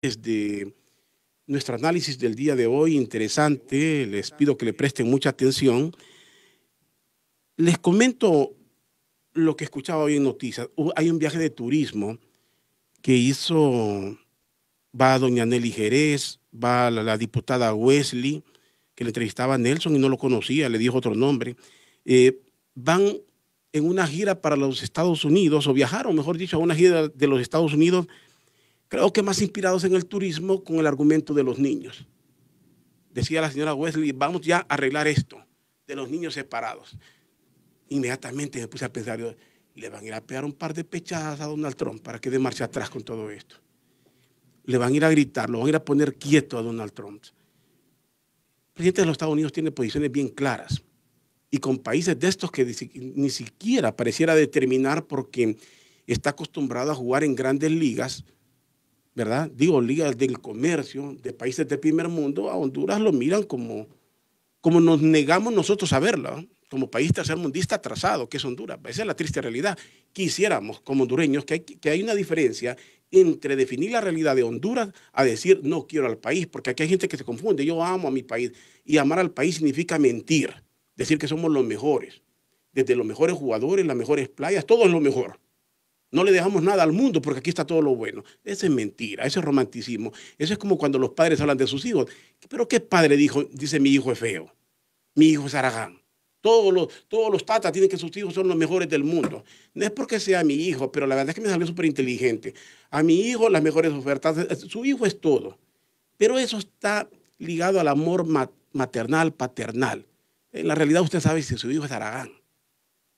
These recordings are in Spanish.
de nuestro análisis del día de hoy, interesante. Les pido que le presten mucha atención. Les comento lo que escuchaba hoy en noticias. Hay un viaje de turismo que va doña Nelly Jerez, va la diputada Wesley, que le entrevistaba a Nelson y no lo conocía, le dijo otro nombre. Van en una gira para los Estados Unidos, o viajaron, mejor dicho, a una gira de los Estados Unidos, creo que más inspirados en el turismo con el argumento de los niños. Decía la señora Wesley, vamos ya a arreglar esto de los niños separados. Inmediatamente me puse a pensar, le van a ir a pegar un par de pechadas a Donald Trump para que dé marcha atrás con todo esto. Le van a ir a gritar, lo van a ir a poner quieto a Donald Trump. El presidente de los Estados Unidos tiene posiciones bien claras y con países de estos que ni siquiera pareciera determinar porque está acostumbrado a jugar en grandes ligas, ¿verdad? Digo, ligas del comercio, de países del primer mundo. A Honduras lo miran como nos negamos nosotros a verlo, ¿eh? Como país tercermundista atrasado, que es Honduras. Esa es la triste realidad. Quisiéramos, como hondureños, que hay una diferencia entre definir la realidad de Honduras a decir no quiero al país, porque aquí hay gente que se confunde. Yo amo a mi país y amar al país significa mentir, decir que somos los mejores, desde los mejores jugadores, las mejores playas, todo es lo mejor. No le dejamos nada al mundo porque aquí está todo lo bueno. Esa es mentira, ese es romanticismo. Eso es como cuando los padres hablan de sus hijos. ¿Pero qué padre dice mi hijo es feo? Mi hijo es Aragán. Todos los tatas tienen que sus hijos son los mejores del mundo. No es porque sea mi hijo, pero la verdad es que me salió súper inteligente. A mi hijo las mejores ofertas, su hijo es todo. Pero eso está ligado al amor maternal, paternal. En la realidad usted sabe si su hijo es Aragán,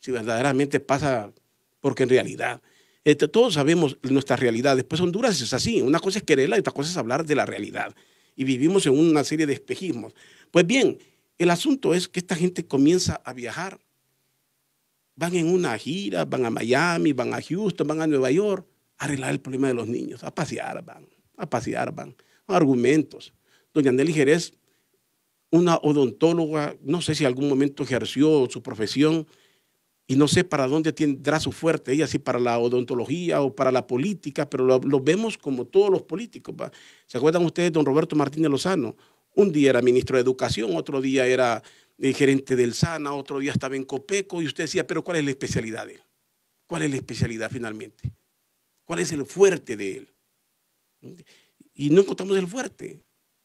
si verdaderamente pasa, porque en realidad todos sabemos nuestra realidad. Después Honduras es así, una cosa es quererla y otra cosa es hablar de la realidad. Y vivimos en una serie de espejismos. Pues bien, el asunto es que esta gente comienza a viajar. Van en una gira, van a Miami, van a Houston, van a Nueva York, a arreglar el problema de los niños, a pasear van, argumentos. Doña Nelly Jerez, una odontóloga, no sé si en algún momento ejerció su profesión, y no sé para dónde tendrá su fuerte, ella sí para la odontología o para la política, pero lo vemos como todos los políticos. ¿Va? ¿Se acuerdan ustedes de don Roberto Martínez Lozano? Un día era ministro de Educación, otro día era gerente del SANA, otro día estaba en Copeco, y usted decía, pero ¿cuál es la especialidad de él? ¿Cuál es la especialidad finalmente? ¿Cuál es el fuerte de él? Y no encontramos el fuerte.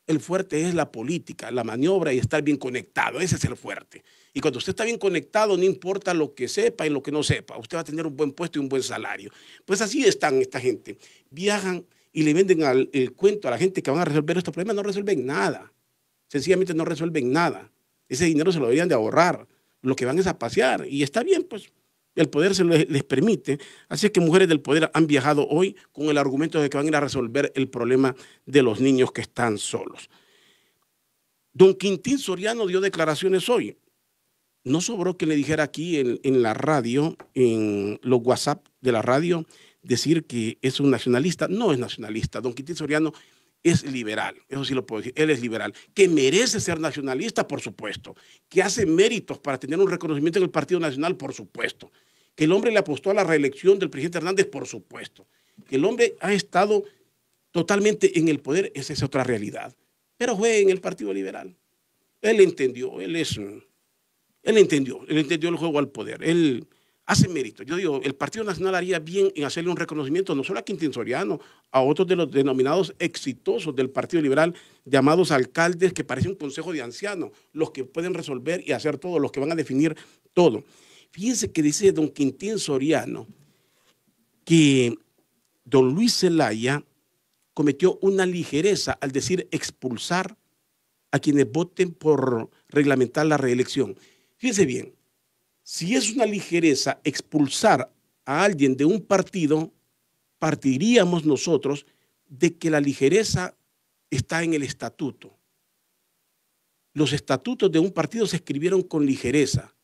El fuerte es la política, la maniobra y estar bien conectado. Ese es el fuerte. Y cuando usted está bien conectado, no importa lo que sepa y lo que no sepa, usted va a tener un buen puesto y un buen salario. Pues así están esta gente. Viajan y le venden el cuento a la gente que van a resolver estos problemas. No resuelven nada. Sencillamente no resuelven nada. Ese dinero se lo deberían de ahorrar. Lo que van es a pasear. Y está bien, pues el poder les permite. Así es que mujeres del poder han viajado hoy con el argumento de que van a ir a resolver el problema de los niños que están solos. Don Quintín Soriano dio declaraciones hoy. No sobró que le dijera aquí en la radio, en los WhatsApp de la radio, decir que es un nacionalista. No es nacionalista. Don Quintín Soriano es liberal, eso sí lo puedo decir, él es liberal, que merece ser nacionalista, por supuesto, que hace méritos para tener un reconocimiento en el Partido Nacional, por supuesto, que el hombre le apostó a la reelección del presidente Hernández, por supuesto, que el hombre ha estado totalmente en el poder, esa es otra realidad, pero fue en el Partido Liberal. Él entendió, él entendió el juego al poder, él hace mérito. Yo digo, el Partido Nacional haría bien en hacerle un reconocimiento no solo a Quintín Soriano, a otros de los denominados exitosos del Partido Liberal, llamados alcaldes, que parecen un consejo de ancianos, los que pueden resolver y hacer todo, los que van a definir todo. Fíjense que dice don Quintín Soriano que don Luis Zelaya cometió una ligereza al decir expulsar a quienes voten por reglamentar la reelección. Fíjense bien, si es una ligereza expulsar a alguien de un partido, partiríamos nosotros de que la ligereza está en el estatuto. Los estatutos de un partido se escribieron con ligereza.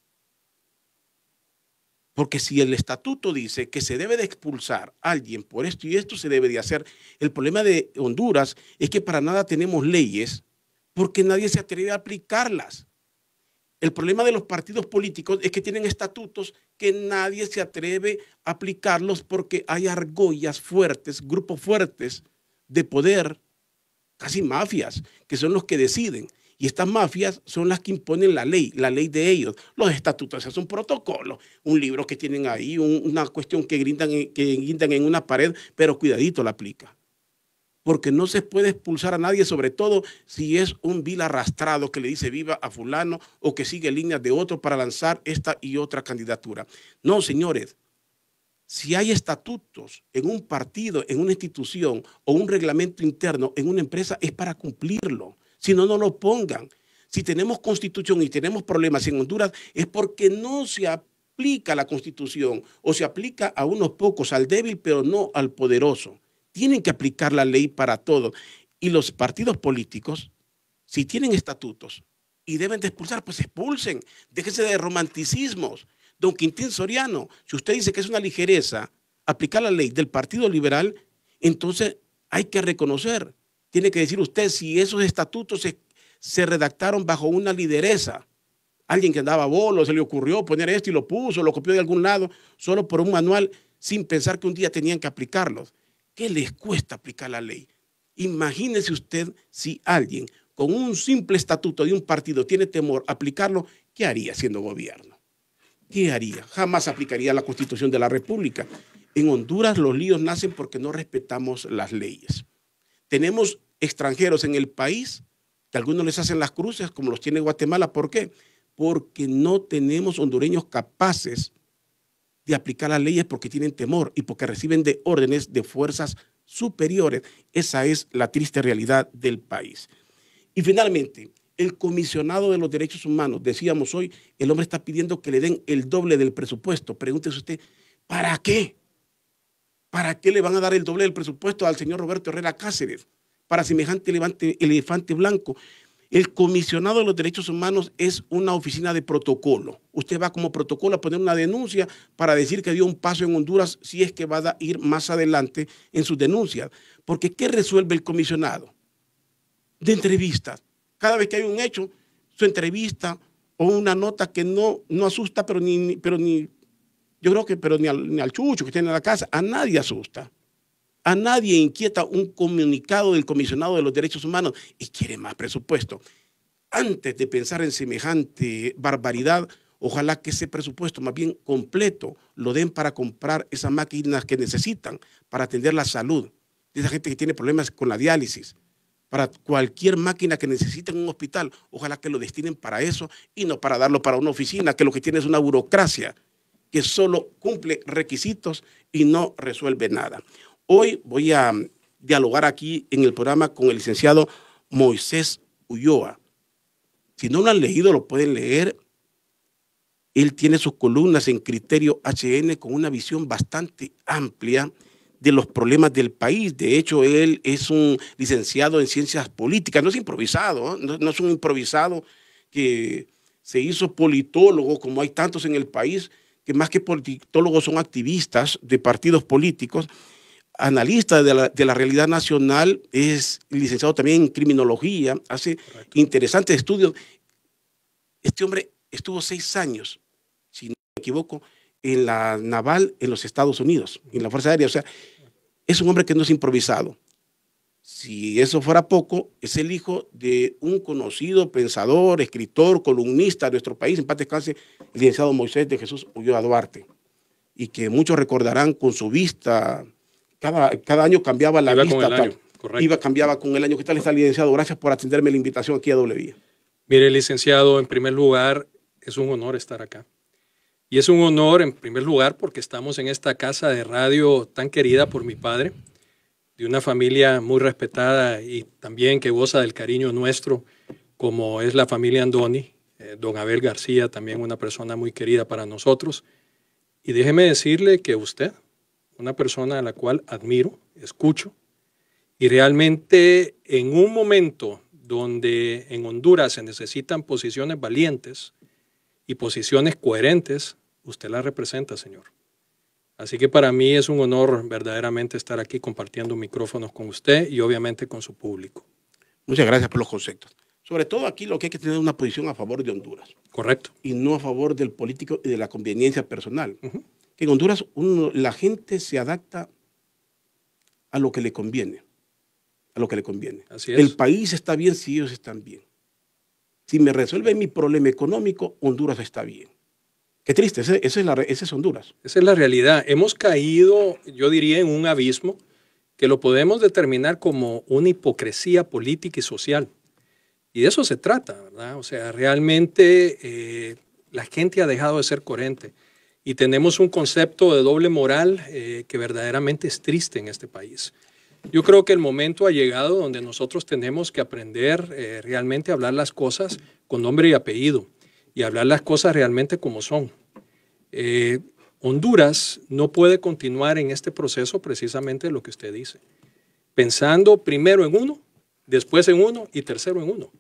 Porque si el estatuto dice que se debe de expulsar a alguien por esto y esto se debe de hacer, el problema de Honduras es que para nada tenemos leyes porque nadie se atreve a aplicarlas. El problema de los partidos políticos es que tienen estatutos que nadie se atreve a aplicarlos porque hay argollas fuertes, grupos fuertes de poder casi mafias, que son los que deciden. Y estas mafias son las que imponen la ley de ellos. Los estatutos es un protocolo, un libro que tienen ahí, una cuestión que guindan en una pared, pero cuidadito la aplica. Porque no se puede expulsar a nadie, sobre todo si es un vil arrastrado que le dice viva a fulano o que sigue líneas de otro para lanzar esta y otra candidatura. No, señores, si hay estatutos en un partido, en una institución o un reglamento interno en una empresa, es para cumplirlo. Si no, no lo pongan. Si tenemos constitución y tenemos problemas en Honduras, es porque no se aplica la constitución o se aplica a unos pocos, al débil, pero no al poderoso. Tienen que aplicar la ley para todos. Y los partidos políticos, si tienen estatutos y deben de expulsar, pues expulsen. Déjense de romanticismos. Don Quintín Soriano, si usted dice que es una ligereza aplicar la ley del Partido Liberal, entonces hay que reconocer. Tiene que decir usted si esos estatutos se redactaron bajo una lideresa. Alguien que andaba a bolo, se le ocurrió poner esto y lo puso, lo copió de algún lado, solo por un manual, sin pensar que un día tenían que aplicarlos. ¿Qué les cuesta aplicar la ley? Imagínese usted si alguien con un simple estatuto de un partido tiene temor a aplicarlo, ¿qué haría siendo gobierno? ¿Qué haría? Jamás aplicaría la Constitución de la República. En Honduras los líos nacen porque no respetamos las leyes. Tenemos extranjeros en el país que algunos les hacen las cruces, como los tiene Guatemala. ¿Por qué? Porque no tenemos hondureños capaces de aplicar las leyes porque tienen temor y porque reciben de órdenes de fuerzas superiores. Esa es la triste realidad del país. Y finalmente, el comisionado de los derechos humanos, decíamos hoy, el hombre está pidiendo que le den el doble del presupuesto. Pregúntese usted, ¿para qué? ¿Para qué le van a dar el doble del presupuesto al señor Roberto Herrera Cáceres? Para semejante elefante blanco. El comisionado de los derechos humanos es una oficina de protocolo. Usted va como protocolo a poner una denuncia para decir que dio un paso en Honduras si es que va a ir más adelante en sus denuncias. Porque ¿qué resuelve el comisionado? De entrevistas. Cada vez que hay un hecho, su entrevista o una nota que no asusta, pero ni yo creo que ni al chucho que tiene en la casa, a nadie asusta. A nadie inquieta un comunicado del comisionado de los derechos humanos y quiere más presupuesto. Antes de pensar en semejante barbaridad, ojalá que ese presupuesto más bien completo lo den para comprar esas máquinas que necesitan para atender la salud de esa gente que tiene problemas con la diálisis. Para cualquier máquina que necesiten en un hospital, ojalá que lo destinen para eso y no para darlo para una oficina, que lo que tiene es una burocracia que solo cumple requisitos y no resuelve nada. Hoy voy a dialogar aquí en el programa con el licenciado Moisés Ulloa. Si no lo han leído, lo pueden leer. Él tiene sus columnas en Criterio HN con una visión bastante amplia de los problemas del país. De hecho, él es un licenciado en ciencias políticas. No es improvisado, no es un improvisado que se hizo politólogo, como hay tantos en el país, que más que politólogos son activistas de partidos políticos. Analista de la realidad nacional, es licenciado también en criminología, hace interesantes estudios. Este hombre estuvo 6 años, si no me equivoco, en la naval en los Estados Unidos, en la Fuerza Aérea. O sea, es un hombre que no es improvisado. Si eso fuera poco, es el hijo de un conocido pensador, escritor, columnista de nuestro país, en paz descanse, el licenciado Moisés de Jesús Ulloa Duarte, y que muchos recordarán con su vista. Cada año cambiaba la vista. Cambiaba con el año. ¿Qué tal está, licenciado? Gracias por atenderme la invitación aquí a W. Mire, licenciado, en primer lugar, es un honor estar acá. Y es un honor, en primer lugar, porque estamos en esta casa de radio tan querida por mi padre, de una familia muy respetada y también que goza del cariño nuestro, como es la familia Andoni, don Abel García, también una persona muy querida para nosotros. Y déjeme decirle que usted, una persona a la cual admiro, escucho, y realmente en un momento donde en Honduras se necesitan posiciones valientes y posiciones coherentes, usted las representa, señor. Así que para mí es un honor verdaderamente estar aquí compartiendo micrófonos con usted y obviamente con su público. Muchas gracias por los conceptos. Sobre todo aquí lo que hay que tener es una posición a favor de Honduras. Correcto. Y no a favor del político y de la conveniencia personal. Que en Honduras la gente se adapta a lo que le conviene. a lo que le conviene. Así es. El país está bien si ellos están bien. Si me resuelve mi problema económico, Honduras está bien. Qué triste, ese es Honduras. Esa es la realidad. Hemos caído, yo diría, en un abismo que lo podemos determinar como una hipocresía política y social. Y de eso se trata, ¿verdad? O sea, realmente la gente ha dejado de ser coherente y tenemos un concepto de doble moral que verdaderamente es triste en este país. Yo creo que el momento ha llegado donde nosotros tenemos que aprender realmente a hablar las cosas con nombre y apellido y hablar las cosas realmente como son. Honduras no puede continuar en este proceso precisamente lo que usted dice, pensando primero en uno, después en uno y tercero en uno.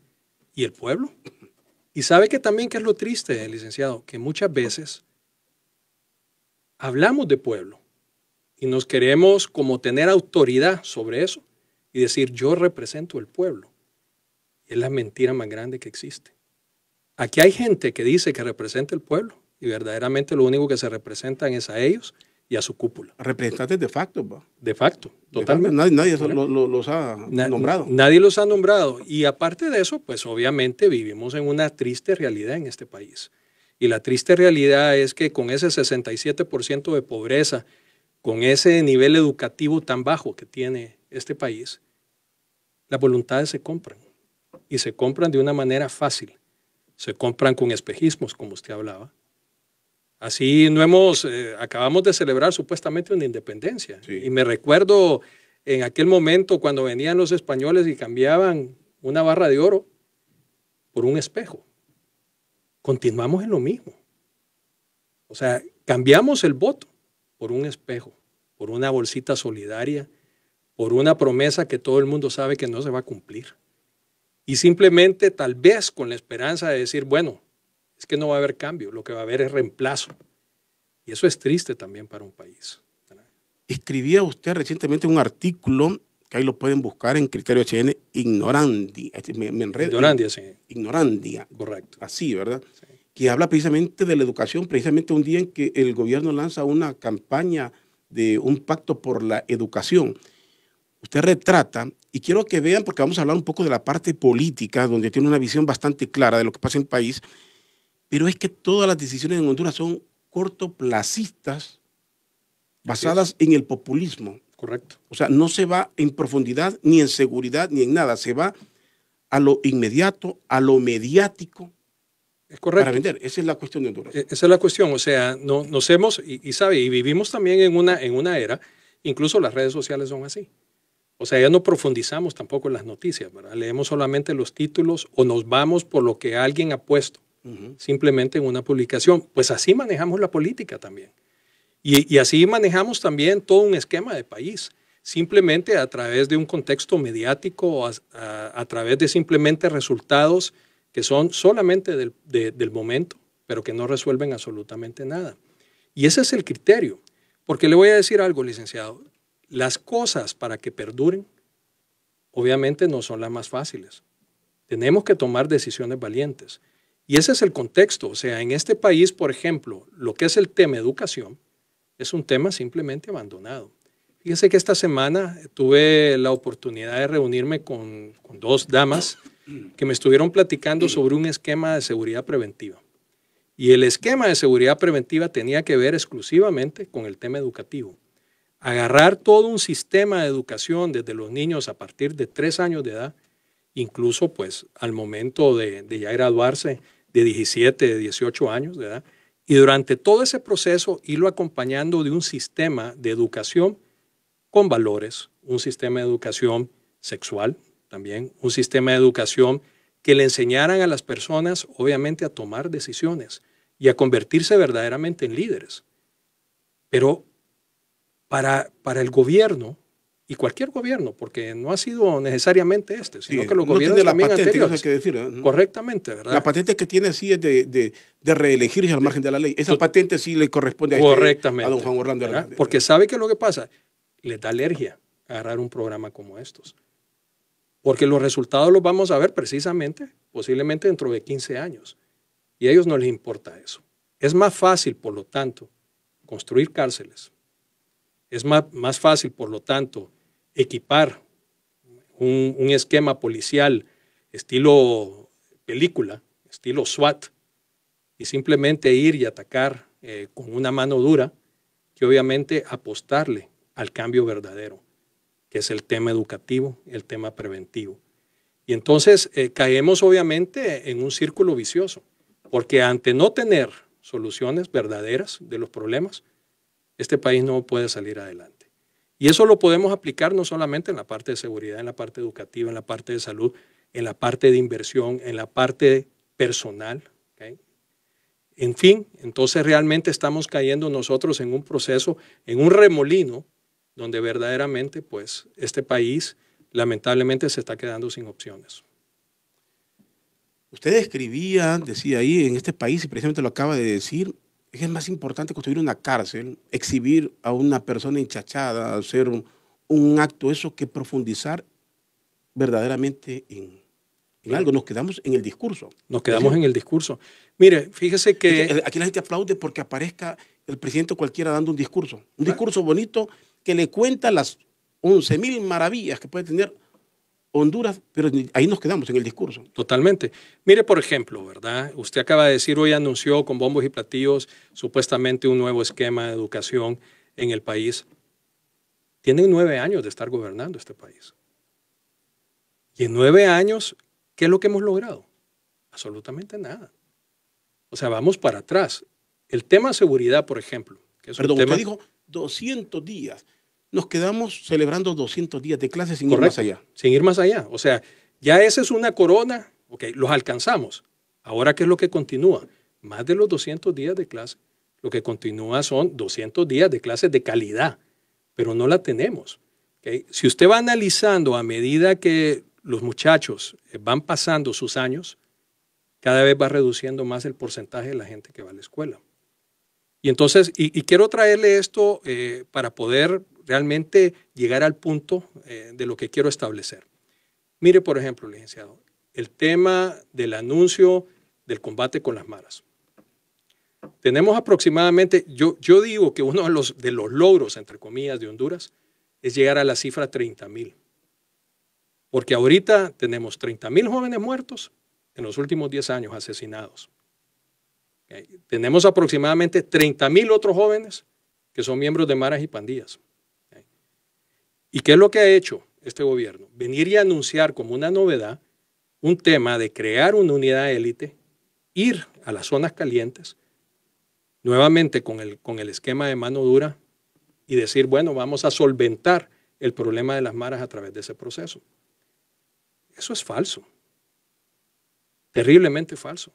¿Y el pueblo? Y sabe que también que es lo triste, licenciado, que muchas veces hablamos de pueblo y nos queremos como tener autoridad sobre eso y decir yo represento el pueblo. Y es la mentira más grande que existe. Aquí hay gente que dice que representa el pueblo y verdaderamente lo único que se representan es a ellos y a su cúpula. Representantes de facto, ¿va? De facto, totalmente. Nadie los ha nombrado. Nadie los ha nombrado. Y aparte de eso, pues obviamente vivimos en una triste realidad en este país. Y la triste realidad es que con ese 67% de pobreza, con ese nivel educativo tan bajo que tiene este país, las voluntades se compran. Y se compran de una manera fácil. Se compran con espejismos, como usted hablaba. Así acabamos de celebrar supuestamente una independencia. Sí. Y me recuerdo en aquel momento cuando venían los españoles y cambiaban una barra de oro por un espejo. Continuamos en lo mismo. O sea, cambiamos el voto por un espejo, por una bolsita solidaria, por una promesa que todo el mundo sabe que no se va a cumplir. Y simplemente tal vez con la esperanza de decir, bueno, es que no va a haber cambio, lo que va a haber es reemplazo. Y eso es triste también para un país. Escribía usted recientemente un artículo, que ahí lo pueden buscar en Criterio HN, Ignorandia. Me enredo. Ignorandia, sí. Ignorandia. Correcto. Así, ¿verdad? Sí. Que habla precisamente de la educación, precisamente un día en que el gobierno lanza una campaña de un pacto por la educación. Usted retrata, y quiero que vean, porque vamos a hablar un poco de la parte política, donde tiene una visión bastante clara de lo que pasa en el país, pero es que todas las decisiones en Honduras son cortoplacistas, basadas en el populismo. Correcto. O sea, no se va en profundidad, ni en seguridad, ni en nada. Se va a lo inmediato, a lo mediático. Es correcto. Para vender. Esa es la cuestión de Honduras. Esa es la cuestión. O sea, nos hemos, y vivimos también en una era, incluso las redes sociales son así. O sea, ya no profundizamos tampoco en las noticias, ¿verdad? Leemos solamente los títulos o nos vamos por lo que alguien ha puesto, simplemente en una publicación. Pues así manejamos la política también. Y así manejamos también todo un esquema de país, simplemente a través de un contexto mediático, a través de simplemente resultados que son solamente del momento, pero que no resuelven absolutamente nada. Y ese es el criterio, porque le voy a decir algo, licenciado. Las cosas para que perduren, obviamente no son las más fáciles. Tenemos que tomar decisiones valientes. Y ese es el contexto. O sea, en este país, por ejemplo, lo que es el tema educación, es un tema simplemente abandonado. Fíjese que esta semana tuve la oportunidad de reunirme con dos damas que me estuvieron platicando sobre un esquema de seguridad preventiva. Y el esquema de seguridad preventiva tenía que ver exclusivamente con el tema educativo. Agarrar todo un sistema de educación desde los niños a partir de 3 años de edad, incluso pues al momento de ya graduarse de 17, de 18 años de edad, y durante todo ese proceso irlo acompañando de un sistema de educación con valores, un sistema de educación sexual también, un sistema de educación que le enseñaran a las personas obviamente a tomar decisiones y a convertirse verdaderamente en líderes. Pero para el gobierno, y cualquier gobierno, porque no ha sido necesariamente sino que los gobiernos también anteriores. Que decir, ¿eh? Correctamente, ¿verdad? La patente que tiene sí es de reelegirse al margen de la ley. Esa patente sí le corresponde a don Juan Orlando. Porque sabe que lo que pasa, le da alergia agarrar un programa como estos. Porque los resultados los vamos a ver precisamente, posiblemente dentro de 15 años. Y a ellos no les importa eso. Es más fácil, por lo tanto, construir cárceles. Es más fácil, por lo tanto, equipar un esquema policial estilo película, estilo SWAT, y simplemente ir y atacar con una mano dura, que obviamente apostarle al cambio verdadero, que es el tema educativo, el tema preventivo. Y entonces caemos obviamente en un círculo vicioso, porque ante no tener soluciones verdaderas de los problemas, este país no puede salir adelante. Y eso lo podemos aplicar no solamente en la parte de seguridad, en la parte educativa, en la parte de salud, en la parte de inversión, en la parte personal. ¿Okay? En fin, entonces realmente estamos cayendo nosotros en un proceso, en un remolino, donde verdaderamente pues este país lamentablemente se está quedando sin opciones. Usted escribía, decía ahí, en este país, y precisamente lo acaba de decir, es más importante construir una cárcel, exhibir a una persona hinchachada, hacer un acto, eso, que profundizar verdaderamente en algo. Nos quedamos en el discurso. Nos quedamos en el discurso. Mire, fíjese que... Aquí la gente aplaude porque aparezca el presidente cualquiera dando un discurso bonito que le cuenta las 11.000 maravillas que puede tener Honduras, pero ahí nos quedamos en el discurso. Totalmente. Mire, por ejemplo, ¿verdad? Usted acaba de decir, hoy anunció con bombos y platillos supuestamente un nuevo esquema de educación en el país. Tienen 9 años de estar gobernando este país. Y en 9 años, ¿qué es lo que hemos logrado? Absolutamente nada. O sea, vamos para atrás. El tema seguridad, por ejemplo. Que es Perdón, un tema... usted dijo 200 días. Nos quedamos celebrando 200 días de clases sin ir más allá. Sin ir más allá. O sea, ya esa es una corona. Ok, los alcanzamos. Ahora, ¿qué es lo que continúa? Más de los 200 días de clase. Lo que continúa son 200 días de clases de calidad, pero no la tenemos. ¿Okay? Si usted va analizando a medida que los muchachos van pasando sus años, cada vez va reduciendo más el porcentaje de la gente que va a la escuela. Y entonces, y quiero traerle esto para poder realmente llegar al punto de lo que quiero establecer. Mire, por ejemplo, licenciado, el tema del anuncio del combate con las maras. Tenemos aproximadamente, yo digo que uno de los logros, entre comillas, de Honduras es llegar a la cifra 30.000. Porque ahorita tenemos 30.000 jóvenes muertos en los últimos 10 años asesinados. ¿Okay? Tenemos aproximadamente 30.000 otros jóvenes que son miembros de maras y pandillas. ¿Okay? ¿Y qué es lo que ha hecho este gobierno? Venir y anunciar como una novedad un tema de crear una unidad élite, ir a las zonas calientes, nuevamente con el esquema de mano dura y decir, bueno, vamos a solventar el problema de las maras a través de ese proceso. Eso es falso. Terriblemente falso.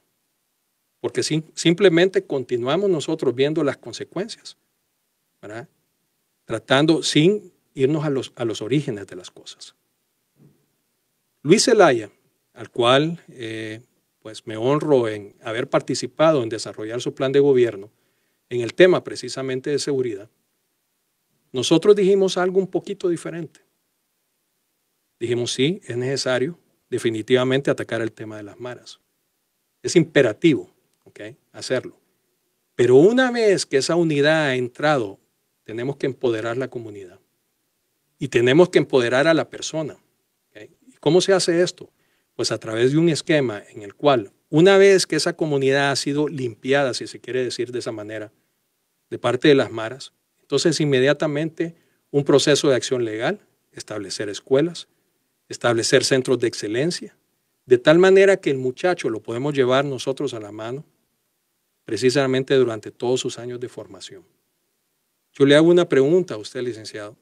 Porque simplemente continuamos nosotros viendo las consecuencias, ¿verdad? Tratando sin irnos a los orígenes de las cosas. Luis Zelaya, al cual pues me honro en haber participado en desarrollar su plan de gobierno en el tema precisamente de seguridad, nosotros dijimos algo un poquito diferente. Dijimos, sí, es necesario definitivamente atacar el tema de las maras. Es imperativo, ¿okay?, hacerlo. Pero una vez que esa unidad ha entrado, tenemos que empoderar la comunidad. Y tenemos que empoderar a la persona. ¿Okay? ¿Y cómo se hace esto? Pues a través de un esquema en el cual, una vez que esa comunidad ha sido limpiada, si se quiere decir de esa manera, de parte de las maras, entonces inmediatamente un proceso de acción legal, establecer escuelas, establecer centros de excelencia, de tal manera que el muchacho lo podemos llevar nosotros a la mano, precisamente durante todos sus años de formación. Yo le hago una pregunta a usted, licenciado.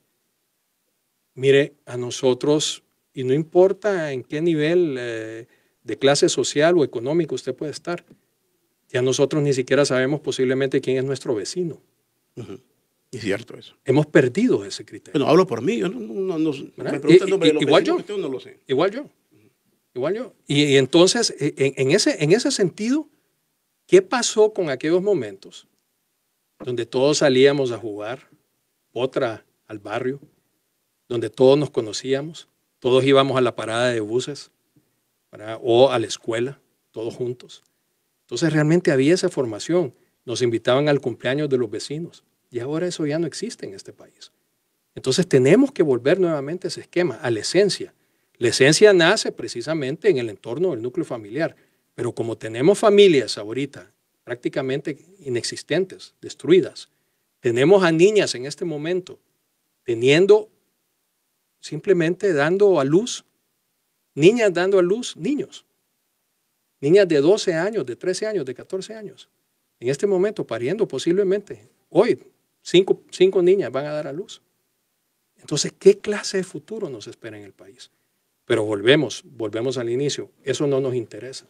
Mire, a nosotros, y no importa en qué nivel de clase social o económico usted puede estar, ya nosotros ni siquiera sabemos posiblemente quién es nuestro vecino. Uh-huh. Es cierto eso. Hemos perdido ese criterio. Bueno, hablo por mí, yo no me pregunta el nombre de los igual vecinos, yo, que no lo sé. Igual yo. Igual yo. Y entonces, en ese sentido, ¿qué pasó con aquellos momentos donde todos salíamos a jugar otra al barrio, donde todos nos conocíamos, todos íbamos a la parada de buses, ¿verdad?, o a la escuela, todos juntos? Entonces realmente había esa formación. Nos invitaban al cumpleaños de los vecinos. Y ahora eso ya no existe en este país. Entonces tenemos que volver nuevamente a ese esquema, a la esencia. La esencia nace precisamente en el entorno del núcleo familiar, pero como tenemos familias ahorita prácticamente inexistentes, destruidas, tenemos a niñas en este momento teniendo, simplemente dando a luz, niñas dando a luz, niños, niñas de 12 años, de 13 años, de 14 años, en este momento pariendo posiblemente. Hoy, cinco niñas van a dar a luz. Entonces, ¿qué clase de futuro nos espera en el país? Pero volvemos al inicio, eso no nos interesa.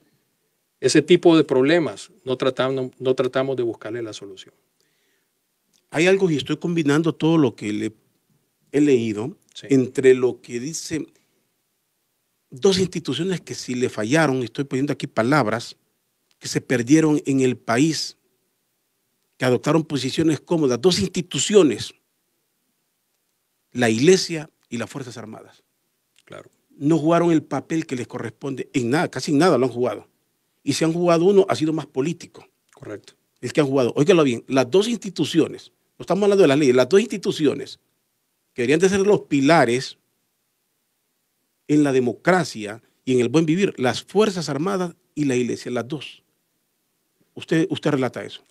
Ese tipo de problemas no tratamos de buscarle la solución. Hay algo, y estoy combinando todo lo que he leído, sí, entre lo que dice dos instituciones que si le fallaron, estoy poniendo aquí palabras, que se perdieron en el país, que adoptaron posiciones cómodas, dos instituciones, la Iglesia y las Fuerzas Armadas. Claro. No jugaron el papel que les corresponde en nada, casi en nada lo han jugado. Y si han jugado uno, ha sido más político. Correcto. El que han jugado. Óigalo bien, las dos instituciones, no estamos hablando de las leyes, las dos instituciones que deberían de ser los pilares en la democracia y en el buen vivir, las Fuerzas Armadas y la Iglesia, las dos. Usted relata eso.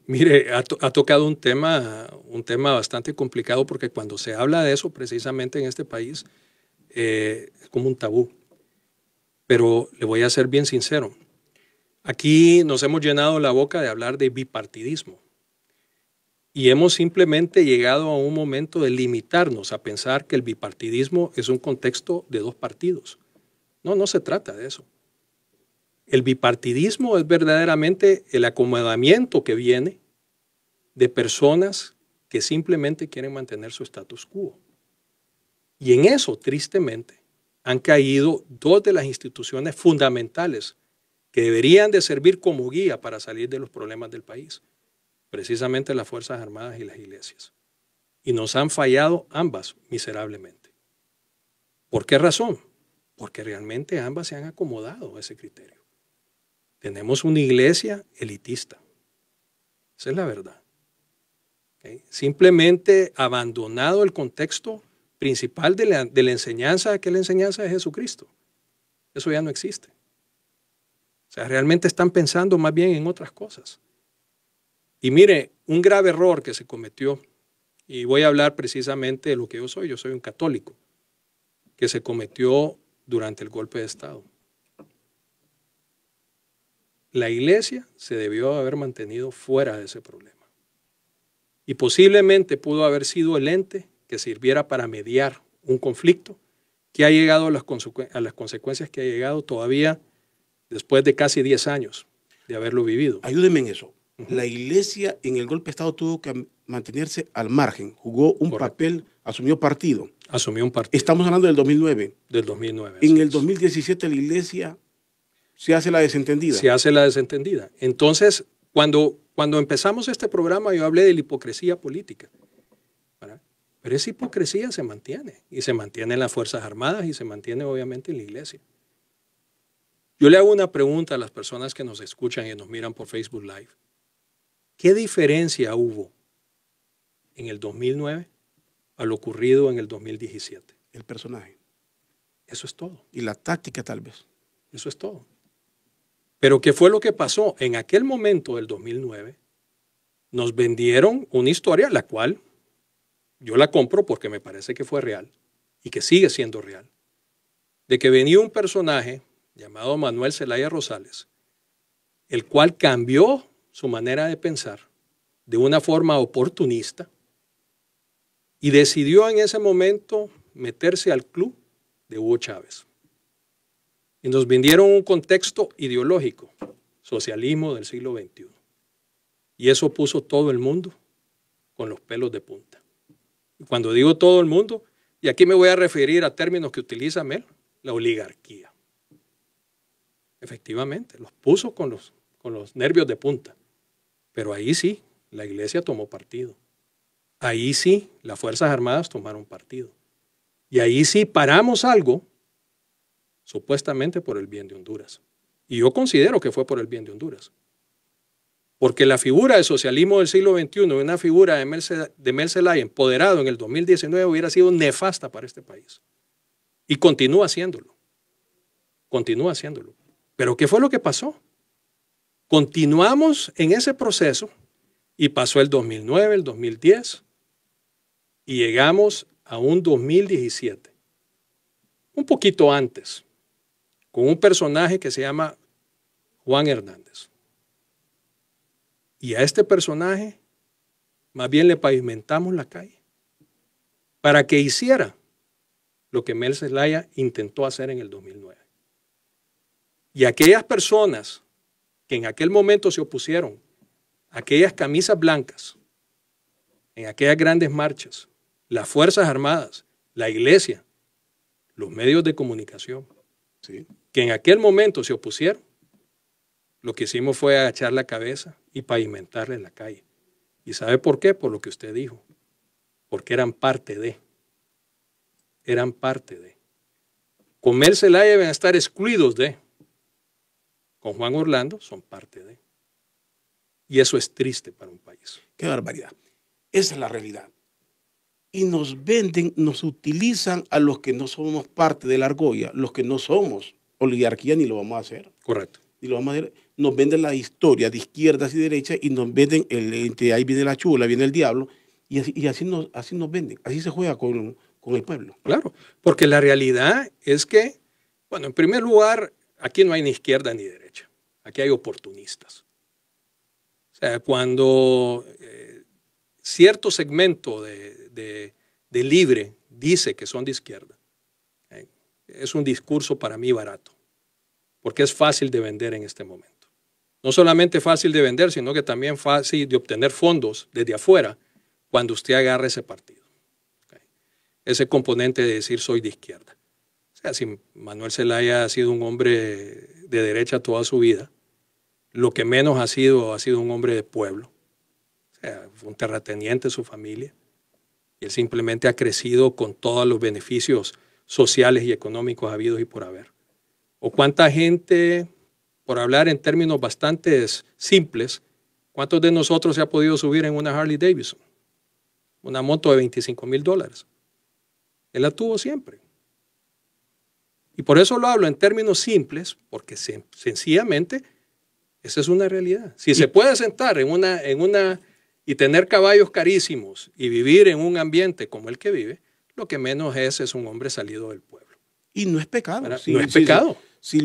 Mire, ha tocado un tema bastante complicado, porque cuando se habla de eso precisamente en este país es como un tabú. Pero le voy a ser bien sincero. Aquí nos hemos llenado la boca de hablar de bipartidismo y hemos simplemente llegado a un momento de limitarnos a pensar que el bipartidismo es un contexto de dos partidos. No se trata de eso. El bipartidismo es verdaderamente el acomodamiento que viene de personas que simplemente quieren mantener su status quo. Y en eso, tristemente, han caído dos de las instituciones fundamentales que deberían de servir como guía para salir de los problemas del país, precisamente las Fuerzas Armadas y las iglesias. Y nos han fallado ambas miserablemente. ¿Por qué razón? Porque realmente ambas se han acomodado a ese criterio. Tenemos una iglesia elitista. Esa es la verdad. ¿Okay? Simplemente abandonado el contexto principal de la enseñanza, que es la enseñanza de Jesucristo. Eso ya no existe. O sea, realmente están pensando más bien en otras cosas. Y mire, un grave error que se cometió, y voy a hablar precisamente de lo que yo soy un católico, que se cometió durante el golpe de Estado. La iglesia se debió haber mantenido fuera de ese problema. Y posiblemente pudo haber sido el ente que sirviera para mediar un conflicto que ha llegado a las consecuencias que ha llegado todavía después de casi 10 años de haberlo vivido. Ayúdeme en eso. La iglesia en el golpe de Estado tuvo que mantenerse al margen, jugó un papel, asumió partido. Asumió un partido. Estamos hablando del 2009. Del 2009. En el 2017 la iglesia se hace la desentendida. Se hace la desentendida. Entonces, cuando empezamos este programa, yo hablé de la hipocresía política. ¿Verdad? Pero esa hipocresía se mantiene. Y se mantiene en las Fuerzas Armadas y se mantiene obviamente en la iglesia. Yo le hago una pregunta a las personas que nos escuchan y nos miran por Facebook Live. ¿Qué diferencia hubo en el 2009 a lo ocurrido en el 2017? El personaje. Eso es todo. Y la táctica tal vez. Eso es todo. Pero ¿qué fue lo que pasó? En aquel momento del 2009 nos vendieron una historia, la cual yo la compro porque me parece que fue real y que sigue siendo real, de que venía un personaje llamado Manuel Zelaya Rosales, el cual cambió su manera de pensar de una forma oportunista y decidió en ese momento meterse al club de Hugo Chávez. Y nos vendieron un contexto ideológico, socialismo del siglo XXI. Y eso puso todo el mundo con los pelos de punta. Y cuando digo todo el mundo, y aquí me voy a referir a términos que utiliza Mel, la oligarquía. Efectivamente, los puso con los nervios de punta. Pero ahí sí, la iglesia tomó partido. Ahí sí, las Fuerzas Armadas tomaron partido. Y ahí sí paramos algo, supuestamente por el bien de Honduras. Y yo considero que fue por el bien de Honduras. Porque la figura del socialismo del siglo XXI, una figura de Mel Zelaya empoderado en el 2019, hubiera sido nefasta para este país. Y continúa haciéndolo. Continúa haciéndolo. Pero ¿qué fue lo que pasó? Continuamos en ese proceso y pasó el 2009, el 2010 y llegamos a un 2017. Un poquito antes, con un personaje que se llama Juan Hernández. Y a este personaje más bien le pavimentamos la calle para que hiciera lo que Mel Zelaya intentó hacer en el 2009. Y aquellas personas que en aquel momento se opusieron, aquellas camisas blancas, en aquellas grandes marchas, las Fuerzas Armadas, la Iglesia, los medios de comunicación, Sí. que en aquel momento se opusieron, lo que hicimos fue agachar la cabeza y pavimentarle la calle. ¿Y sabe por qué? Por lo que usted dijo. Porque eran parte de. Eran parte de. Con Mel Zelaya deben estar excluidos de. Con Juan Orlando son parte de. Y eso es triste para un país. Qué barbaridad. Esa es la realidad. Y nos venden, nos utilizan a los que no somos parte de la argolla, los que no somos oligarquía, ni lo vamos a hacer. Correcto. Ni lo vamos a hacer. Nos venden la historia de izquierdas y derechas y nos venden, ahí viene la chula, viene el diablo, y así nos venden. Así se juega con el pueblo. Claro, porque la realidad es que, bueno, en primer lugar, aquí no hay ni izquierda ni derecha. Aquí hay oportunistas. O sea, cuando cierto segmento de Libre dice que son de izquierda, es un discurso para mí barato, porque es fácil de vender en este momento. No solamente fácil de vender, sino que también fácil de obtener fondos desde afuera cuando usted agarra ese partido. Ese componente de decir soy de izquierda. O sea, si Manuel Zelaya ha sido un hombre de derecha toda su vida, lo que menos ha sido un hombre de pueblo. O sea, fue un terrateniente de su familia. Y él simplemente ha crecido con todos los beneficios sociales y económicos habidos y por haber. O cuánta gente, por hablar en términos bastante simples, ¿cuántos de nosotros se ha podido subir en una Harley Davidson? Una moto de $25,000. Él la tuvo siempre. Y por eso lo hablo en términos simples, porque sencillamente esa es una realidad. Si se puede sentar y tener caballos carísimos y vivir en un ambiente como el que vive, lo que menos es un hombre salido del pueblo. Y no es pecado. Sí, no es pecado. Si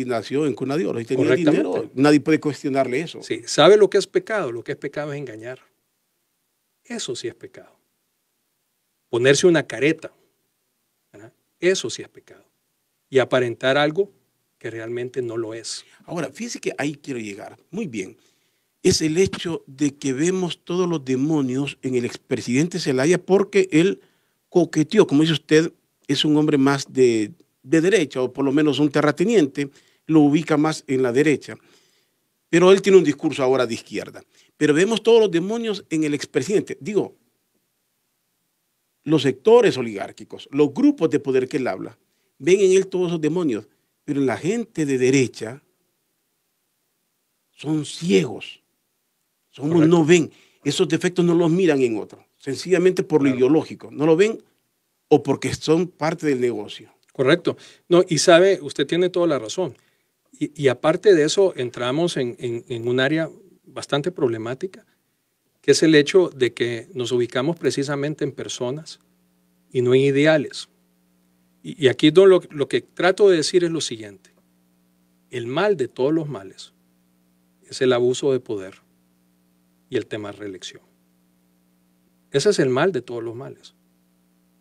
nació en cuna de oro y tenía dinero, nadie puede cuestionarle eso. Sí, ¿sabe lo que es pecado? Lo que es pecado es engañar. Eso sí es pecado. Ponerse una careta, ¿verdad? Eso sí es pecado. Y aparentar algo que realmente no lo es. Ahora, fíjese que ahí quiero llegar. Muy bien. Es el hecho de que vemos todos los demonios en el expresidente Zelaya porque él coqueteó, como dice usted, es un hombre más de derecha, o por lo menos un terrateniente, lo ubica más en la derecha. Pero él tiene un discurso ahora de izquierda. Pero vemos todos los demonios en el expresidente. Digo, los sectores oligárquicos, los grupos de poder que él habla, ven en él todos esos demonios. Pero en la gente de derecha son ciegos. No ven. Esos defectos no los miran en otros. Sencillamente por lo ideológico. No lo ven o porque son parte del negocio. Correcto. No, y sabe, usted tiene toda la razón. Y aparte de eso, entramos en un área bastante problemática, que es el hecho de que nos ubicamos precisamente en personas y no en ideales. Y aquí lo que trato de decir es lo siguiente. El mal de todos los males es el abuso de poder y el tema de reelección. Ese es el mal de todos los males.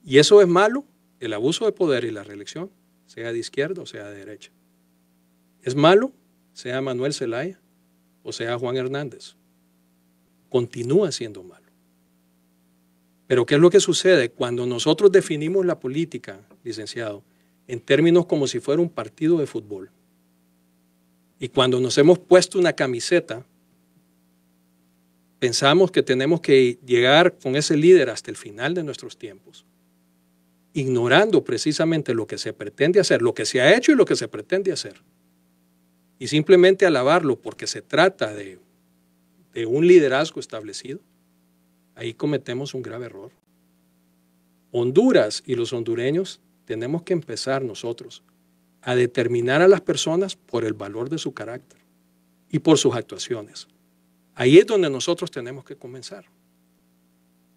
Y eso es malo, el abuso de poder y la reelección, sea de izquierda o sea de derecha. Es malo, sea Manuel Zelaya o sea Juan Hernández. Continúa siendo malo. Pero ¿qué es lo que sucede? Cuando nosotros definimos la política, licenciado, en términos como si fuera un partido de fútbol, y cuando nos hemos puesto una camiseta, pensamos que tenemos que llegar con ese líder hasta el final de nuestros tiempos, ignorando precisamente lo que se pretende hacer, lo que se ha hecho y lo que se pretende hacer, y simplemente alabarlo porque se trata de un liderazgo establecido, ahí cometemos un grave error. Honduras y los hondureños tenemos que empezar nosotros a determinar a las personas por el valor de su carácter y por sus actuaciones. Ahí es donde nosotros tenemos que comenzar.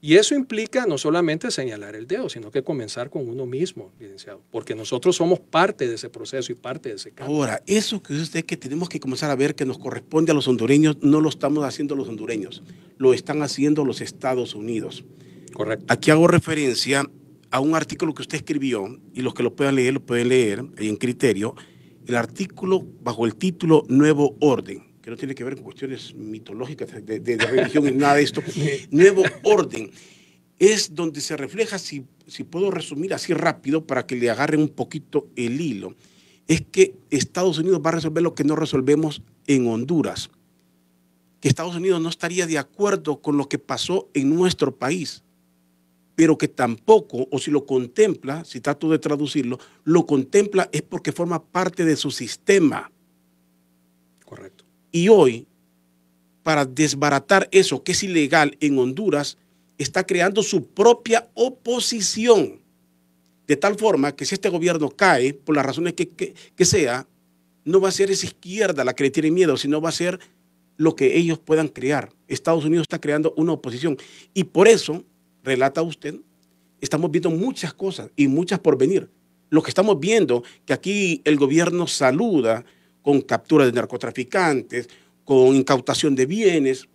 Y eso implica no solamente señalar el dedo, sino que comenzar con uno mismo, licenciado, porque nosotros somos parte de ese proceso y parte de ese cambio. Ahora, eso que dice usted que tenemos que comenzar a ver que nos corresponde a los hondureños, no lo estamos haciendo los hondureños, lo están haciendo los Estados Unidos. Correcto. Aquí hago referencia a un artículo que usted escribió, y los que lo pueden leer ahí en Criterio, el artículo bajo el título Nuevo Orden, que no tiene que ver con cuestiones mitológicas de religión y nada de esto. Nuevo Orden es donde se refleja, si puedo resumir así rápido para que le agarren un poquito el hilo, es que Estados Unidos va a resolver lo que no resolvemos en Honduras, que Estados Unidos no estaría de acuerdo con lo que pasó en nuestro país, pero que tampoco, o si lo contempla, si trato de traducirlo, lo contempla es porque forma parte de su sistema. Correcto. Y hoy, para desbaratar eso que es ilegal en Honduras, está creando su propia oposición. De tal forma que si este gobierno cae, por las razones que sea, no va a ser esa izquierda la que le tiene miedo, sino va a ser lo que ellos puedan crear. Estados Unidos está creando una oposición. Y por eso, relata usted, estamos viendo muchas cosas y muchas por venir. Lo que estamos viendo, que aquí el gobierno saluda con captura de narcotraficantes, con incautación de bienes,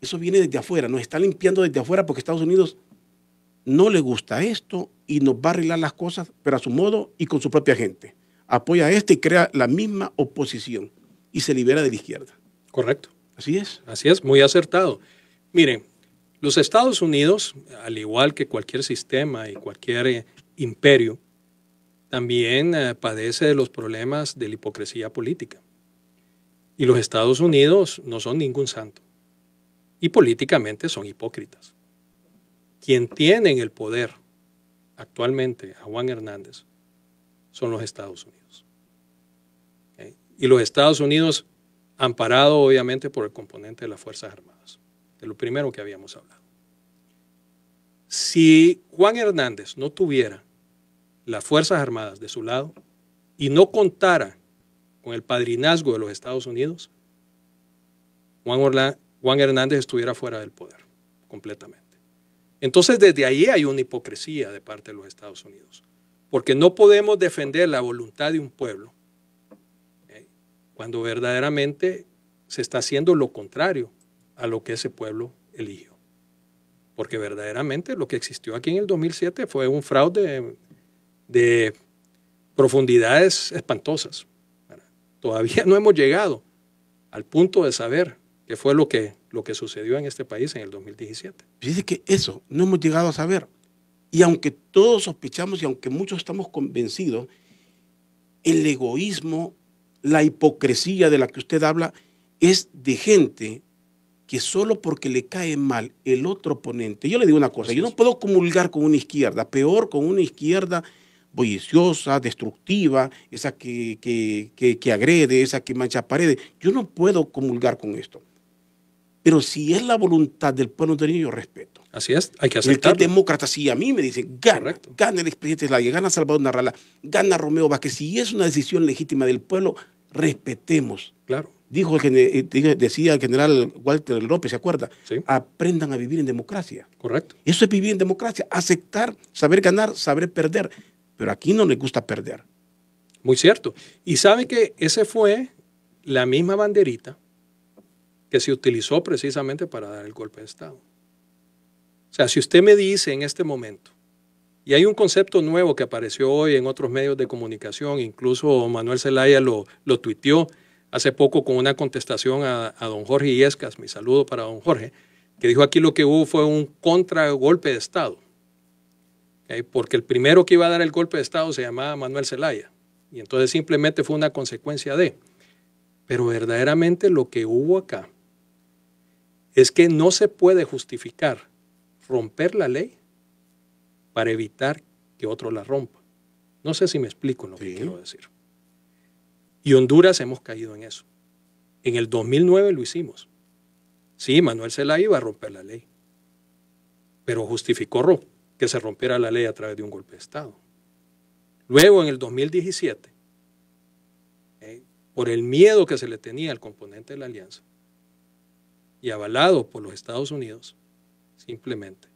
eso viene desde afuera, nos está limpiando desde afuera porque Estados Unidos no le gusta esto y nos va a arreglar las cosas, pero a su modo y con su propia gente. Apoya a este y crea la misma oposición y se libera de la izquierda. Correcto. Así es. Así es, muy acertado. Miren, los Estados Unidos, al igual que cualquier sistema y cualquier imperio, también padece de los problemas de la hipocresía política. Y los Estados Unidos no son ningún santo. Y políticamente son hipócritas. Quien tiene en el poder actualmente a Juan Hernández son los Estados Unidos. ¿Okay? Y los Estados Unidos amparado obviamente por el componente de las Fuerzas Armadas, de lo primero que habíamos hablado. Si Juan Hernández no tuviera las Fuerzas Armadas de su lado y no contara con el padrinazgo de los Estados Unidos, Juan Hernández estuviera fuera del poder completamente. Entonces, desde ahí hay una hipocresía de parte de los Estados Unidos, porque no podemos defender la voluntad de un pueblo cuando verdaderamente se está haciendo lo contrario a lo que ese pueblo eligió. Porque verdaderamente lo que existió aquí en el 2007 fue un fraude de profundidades espantosas. Todavía no hemos llegado al punto de saber qué fue lo que sucedió en este país en el 2017. Fíjese que eso no hemos llegado a saber. Y aunque todos sospechamos y aunque muchos estamos convencidos, el egoísmo, la hipocresía de la que usted habla es de gente que solo porque le cae mal el otro oponente. Yo le digo una cosa, yo no puedo comulgar con una izquierda, peor con una izquierda bulliciosa, destructiva, esa que agrede, esa que mancha paredes. Yo no puedo comulgar con esto. Pero si es la voluntad del pueblo hondureño, yo respeto. Así es, hay que aceptarlo. El que es demócrata, si a mí me dicen, gana el expresidente Zelaya, gana Salvador Narrala, gana Romeo Vázquez, si es una decisión legítima del pueblo, respetemos. Claro. Decía el general Walter López, ¿se acuerda? Sí. Aprendan a vivir en democracia. Correcto. Eso es vivir en democracia, aceptar, saber ganar, saber perder. Pero aquí no les gusta perder. Muy cierto. Y sabe que esa fue la misma banderita que se utilizó precisamente para dar el golpe de Estado. O sea, si usted me dice en este momento, y hay un concepto nuevo que apareció hoy en otros medios de comunicación, incluso Manuel Zelaya lo tuiteó hace poco con una contestación a don Jorge Illescas, mi saludo para don Jorge, que dijo aquí lo que hubo fue un contragolpe de Estado. ¿Okay? Porque el primero que iba a dar el golpe de Estado se llamaba Manuel Zelaya. Y entonces simplemente fue una consecuencia de. Pero verdaderamente lo que hubo acá es que no se puede justificar romper la ley para evitar que otro la rompa. No sé si me explico lo que quiero decir. Y Honduras hemos caído en eso. En el 2009 lo hicimos. Sí, Manuel Zelaya iba a romper la ley, pero justificó que se rompiera la ley a través de un golpe de Estado. Luego, en el 2017, por el miedo que se le tenía al componente de la alianza y avalado por los Estados Unidos, simplemente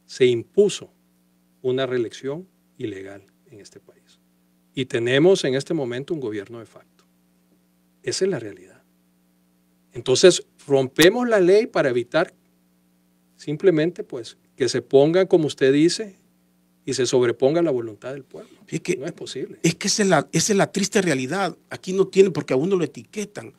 se impuso una reelección ilegal en este país. Y tenemos en este momento un gobierno de facto. Esa es la realidad. Entonces, rompemos la ley para evitar simplemente pues que se ponga, como usted dice, y se sobreponga la voluntad del pueblo. Es que, no es posible. Es que esa es la triste realidad. Aquí no tiene, porque a uno lo etiquetan.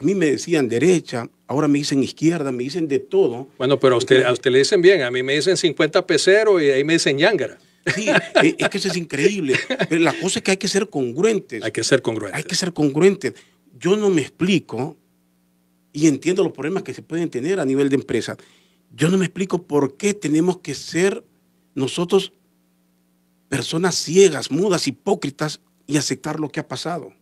A mí me decían derecha, ahora me dicen izquierda, me dicen de todo. Bueno, pero a usted le dicen bien, a mí me dicen 50 peceros y ahí me dicen ñángara. Sí, es que eso es increíble. Pero la cosa es que hay que ser congruentes. Hay que ser congruentes. Hay que ser congruentes. Yo no me explico, y entiendo los problemas que se pueden tener a nivel de empresa. Yo no me explico por qué tenemos que ser nosotros personas ciegas, mudas, hipócritas y aceptar lo que ha pasado.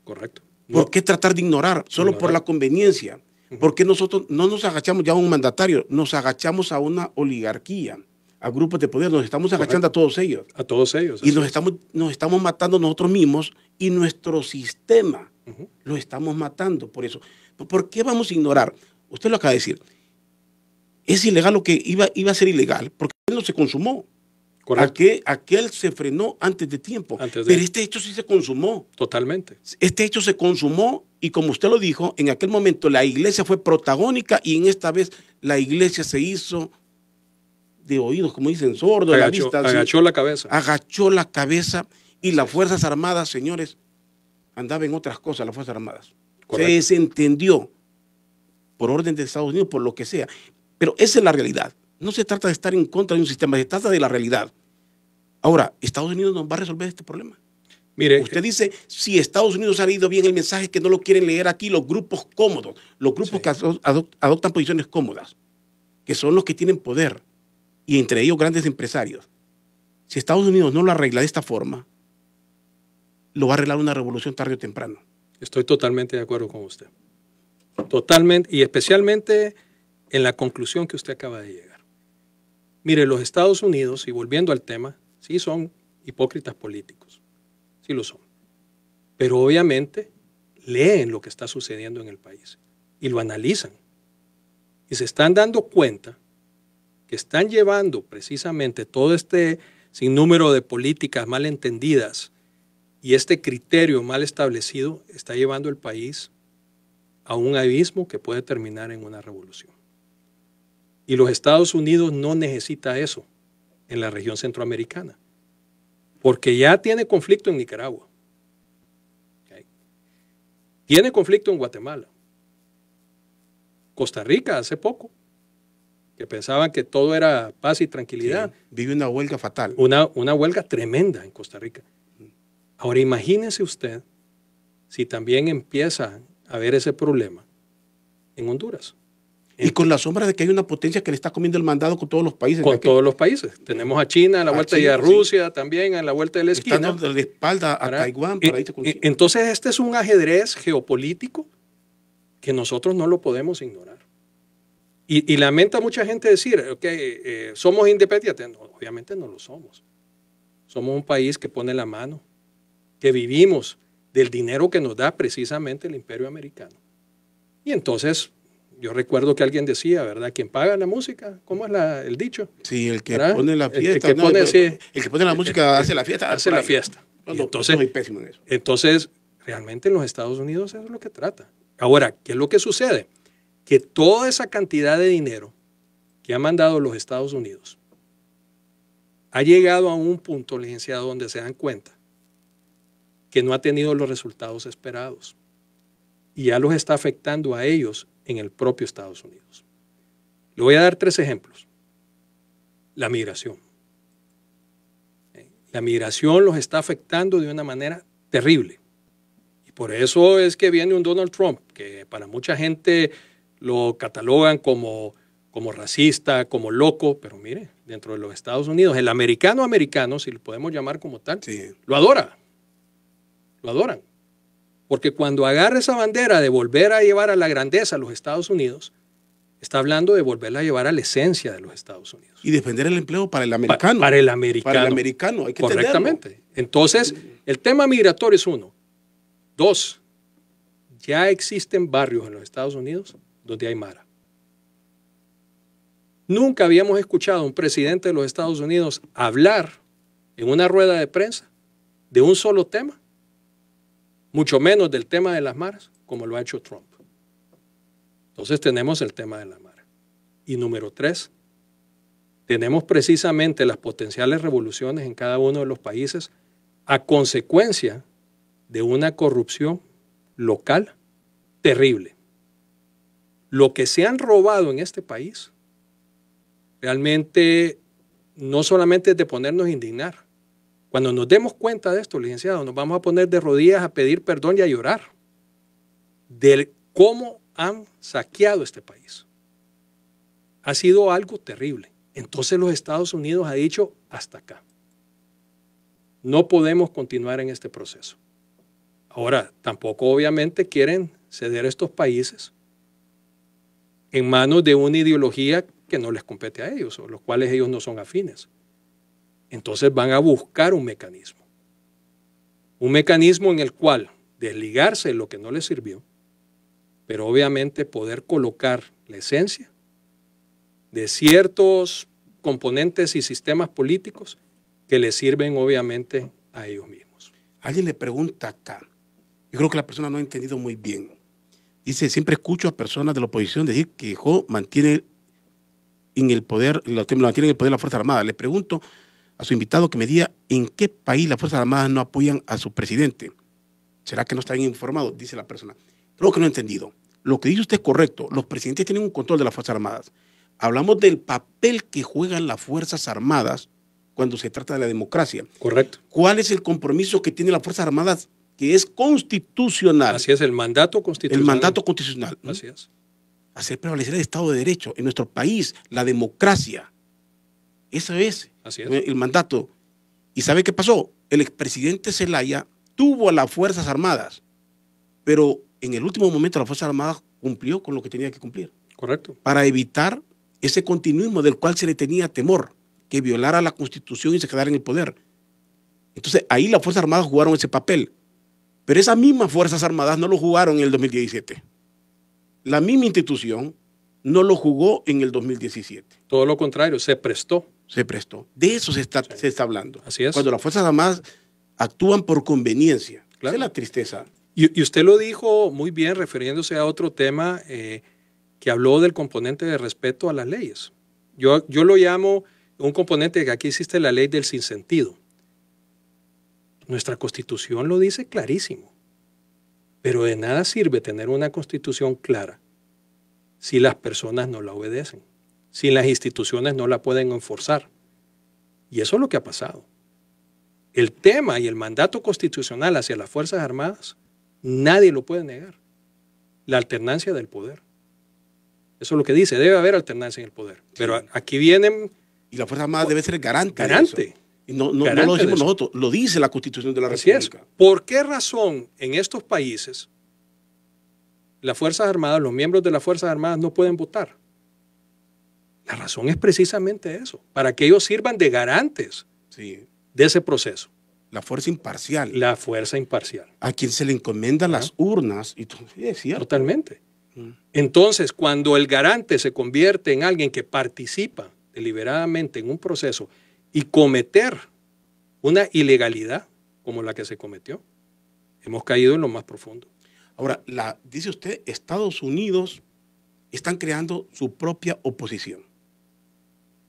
Correcto. ¿Por qué tratar de ignorar solo por la conveniencia? ¿Por qué nosotros no nos agachamos ya a un mandatario? Nos agachamos a una oligarquía, a grupos de poder, nos estamos agachando a todos ellos. A todos ellos. Y nos estamos matando nosotros mismos y nuestro sistema lo estamos matando por eso. ¿Por qué vamos a ignorar? Usted lo acaba de decir. Es ilegal lo que iba a ser ilegal porque no se consumó. Aquel se frenó antes de tiempo. Pero este hecho sí se consumó. Totalmente. Este hecho se consumó y como usted lo dijo, en aquel momento la iglesia fue protagónica y en esta vez la iglesia se hizo de oídos, como dicen, sordos. Agachó la cabeza. Agachó la cabeza y las Fuerzas Armadas, señores, andaban en otras cosas, las Fuerzas Armadas. Correcto. Se desentendió por orden de Estados Unidos, por lo que sea. Pero esa es la realidad. No se trata de estar en contra de un sistema, se trata de la realidad. Ahora, ¿Estados Unidos nos va a resolver este problema? Mire, usted dice, si Estados Unidos ha leído bien el mensaje, que no lo quieren leer aquí los grupos cómodos, los grupos que adoptan posiciones cómodas, que son los que tienen poder, y entre ellos grandes empresarios. Si Estados Unidos no lo arregla de esta forma, lo va a arreglar una revolución tarde o temprano. Estoy totalmente de acuerdo con usted. Totalmente, y especialmente en la conclusión que usted acaba de llegar. Mire, los Estados Unidos, y volviendo al tema, sí son hipócritas políticos, sí lo son. Pero obviamente leen lo que está sucediendo en el país y lo analizan. Y se están dando cuenta que están llevando precisamente todo este sinnúmero de políticas mal entendidas y este criterio mal establecido está llevando el país a un abismo que puede terminar en una revolución. Y los Estados Unidos no necesita eso en la región centroamericana, porque ya tiene conflicto en Nicaragua, tiene conflicto en Guatemala, Costa Rica hace poco, que pensaban que todo era paz y tranquilidad. Sí, vive una huelga fatal. Una huelga tremenda en Costa Rica. Ahora imagínese usted si también empieza a haber ese problema en Honduras. Y con la sombra de que hay una potencia que le está comiendo el mandado con todos los países. Con todos los países. Tenemos a China a la vuelta y a Rusia sí, también a la vuelta de la esquina. Están dando la espalda a Taiwán. Entonces este es un ajedrez geopolítico que nosotros no lo podemos ignorar. Y lamenta mucha gente decir, somos independientes. No, obviamente no lo somos. Somos un país que pone la mano, que vivimos del dinero que nos da precisamente el imperio americano. Y entonces, yo recuerdo que alguien decía, ¿verdad? ¿Quién paga la música? ¿Cómo es el dicho? Sí, el que pone la fiesta. El que pone la música hace la fiesta. Hace la fiesta. Entonces, soy pésimo en eso. Entonces, realmente en los Estados Unidos eso es lo que trata. Ahora, ¿qué es lo que sucede? Que toda esa cantidad de dinero que ha mandado los Estados Unidos ha llegado a un punto, licenciado, donde se dan cuenta que no ha tenido los resultados esperados y ya los está afectando a ellos en el propio Estados Unidos. Le voy a dar 3 ejemplos. La migración. La migración los está afectando de una manera terrible. Y por eso es que viene un Donald Trump, que para mucha gente lo catalogan como racista, como loco, pero mire, dentro de los Estados Unidos, el americano, si lo podemos llamar como tal, sí, lo adora. Lo adoran. Porque cuando agarra esa bandera de volver a llevar a la grandeza a los Estados Unidos, está hablando de volverla a llevar a la esencia de los Estados Unidos. Y defender el empleo para el americano. Para el americano. Para el americano, hay que correctamente. Entonces, el tema migratorio es uno. Dos, ya existen barrios en los Estados Unidos donde hay mara. Nunca habíamos escuchado a un presidente de los Estados Unidos hablar en una rueda de prensa de un solo tema, mucho menos del tema de las maras, como lo ha hecho Trump. Entonces tenemos el tema de la mara. Y número tres, tenemos precisamente las potenciales revoluciones en cada uno de los países a consecuencia de una corrupción local terrible. Lo que se han robado en este país realmente no solamente es de ponernos a indignar. Cuando nos demos cuenta de esto, licenciado, nos vamos a poner de rodillas a pedir perdón y a llorar de cómo han saqueado este país. Ha sido algo terrible. Entonces los Estados Unidos ha dicho hasta acá. No podemos continuar en este proceso. Ahora, tampoco obviamente quieren ceder estos países en manos de una ideología que no les compete a ellos, o los cuales ellos no son afines. Entonces van a buscar un mecanismo en el cual desligarse de lo que no les sirvió, pero obviamente poder colocar la esencia de ciertos componentes y sistemas políticos que les sirven obviamente a ellos mismos. Alguien le pregunta acá, yo creo que la persona no ha entendido muy bien. Dice, siempre escucho a personas de la oposición decir que Dejó mantiene en el poder, lo mantiene en el poder la Fuerza Armada. Le pregunto a su invitado que me diga en qué país las Fuerzas Armadas no apoyan a su presidente. ¿Será que no están informados? Dice la persona. Creo que no he entendido. Lo que dice usted es correcto. Los presidentes tienen un control de las Fuerzas Armadas. Hablamos del papel que juegan las Fuerzas Armadas cuando se trata de la democracia. Correcto. ¿Cuál es el compromiso que tienen las Fuerzas Armadas que es constitucional? Así es, el mandato constitucional. El mandato constitucional. Así es. Hacer prevalecer el Estado de Derecho en nuestro país, la democracia. Eso es, Así es el mandato. ¿Y sabe qué pasó? El expresidente Zelaya tuvo a las Fuerzas Armadas, pero en el último momento las Fuerzas Armadas cumplió con lo que tenía que cumplir. Correcto. Para evitar ese continuismo del cual se le tenía temor, que violara la Constitución y se quedara en el poder. Entonces ahí las Fuerzas Armadas jugaron ese papel, pero esas mismas Fuerzas Armadas no lo jugaron en el 2017. La misma institución no lo jugó en el 2017. Todo lo contrario, se prestó. Se prestó. De eso se está hablando. Así es. Cuando las Fuerzas Armadas actúan por conveniencia. Claro. Esa es la tristeza. Y usted lo dijo muy bien refiriéndose a otro tema que habló del componente de respeto a las leyes. Yo lo llamo un componente que aquí existe la ley del sinsentido. Nuestra Constitución lo dice clarísimo. Pero de nada sirve tener una Constitución clara si las personas no la obedecen, si las instituciones no la pueden enforzar. Y eso es lo que ha pasado. El tema y el mandato constitucional hacia las Fuerzas Armadas, nadie lo puede negar. La alternancia del poder. Eso es lo que dice, debe haber alternancia en el poder. Pero aquí vienen... Y la Fuerza Armada debe ser garante. Garante. Y no lo decimos nosotros, lo dice la Constitución de la República. Así es. ¿Por qué razón en estos países las Fuerzas Armadas, los miembros de las Fuerzas Armadas no pueden votar? La razón es precisamente eso, para que ellos sirvan de garantes de ese proceso. La fuerza imparcial. La fuerza imparcial. A quien se le encomiendan las urnas. Y es cierto. Totalmente. Entonces, cuando el garante se convierte en alguien que participa deliberadamente en un proceso y cometer una ilegalidad como la que se cometió, hemos caído en lo más profundo. Ahora, dice usted, Estados Unidos están creando su propia oposición.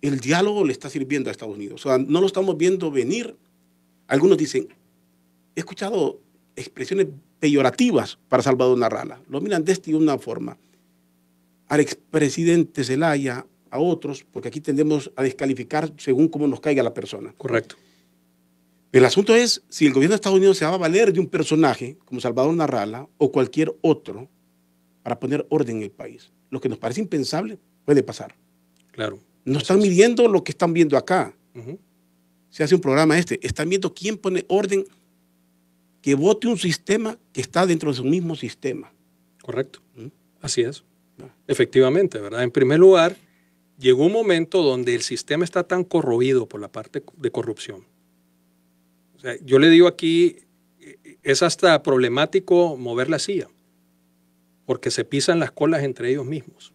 El diálogo le está sirviendo a Estados Unidos. O sea, no lo estamos viendo venir. Algunos dicen, he escuchado expresiones peyorativas para Salvador Narrala. Lo miran de una forma. Al expresidente Zelaya, a otros, porque aquí tendemos a descalificar según cómo nos caiga la persona. Correcto. El asunto es si el gobierno de Estados Unidos se va a valer de un personaje como Salvador Narrala o cualquier otro para poner orden en el país. Lo que nos parece impensable puede pasar. Claro. No están midiendo lo que están viendo acá. Se hace un programa están viendo quién pone orden, que vote un sistema que está dentro de su mismo sistema. Correcto. Así es. Efectivamente, ¿verdad? En primer lugar, llegó un momento donde el sistema está tan corroído por la parte de corrupción. sea, yo le digo aquí, es hasta problemático mover la silla, porque se pisan las colas entre ellos mismos.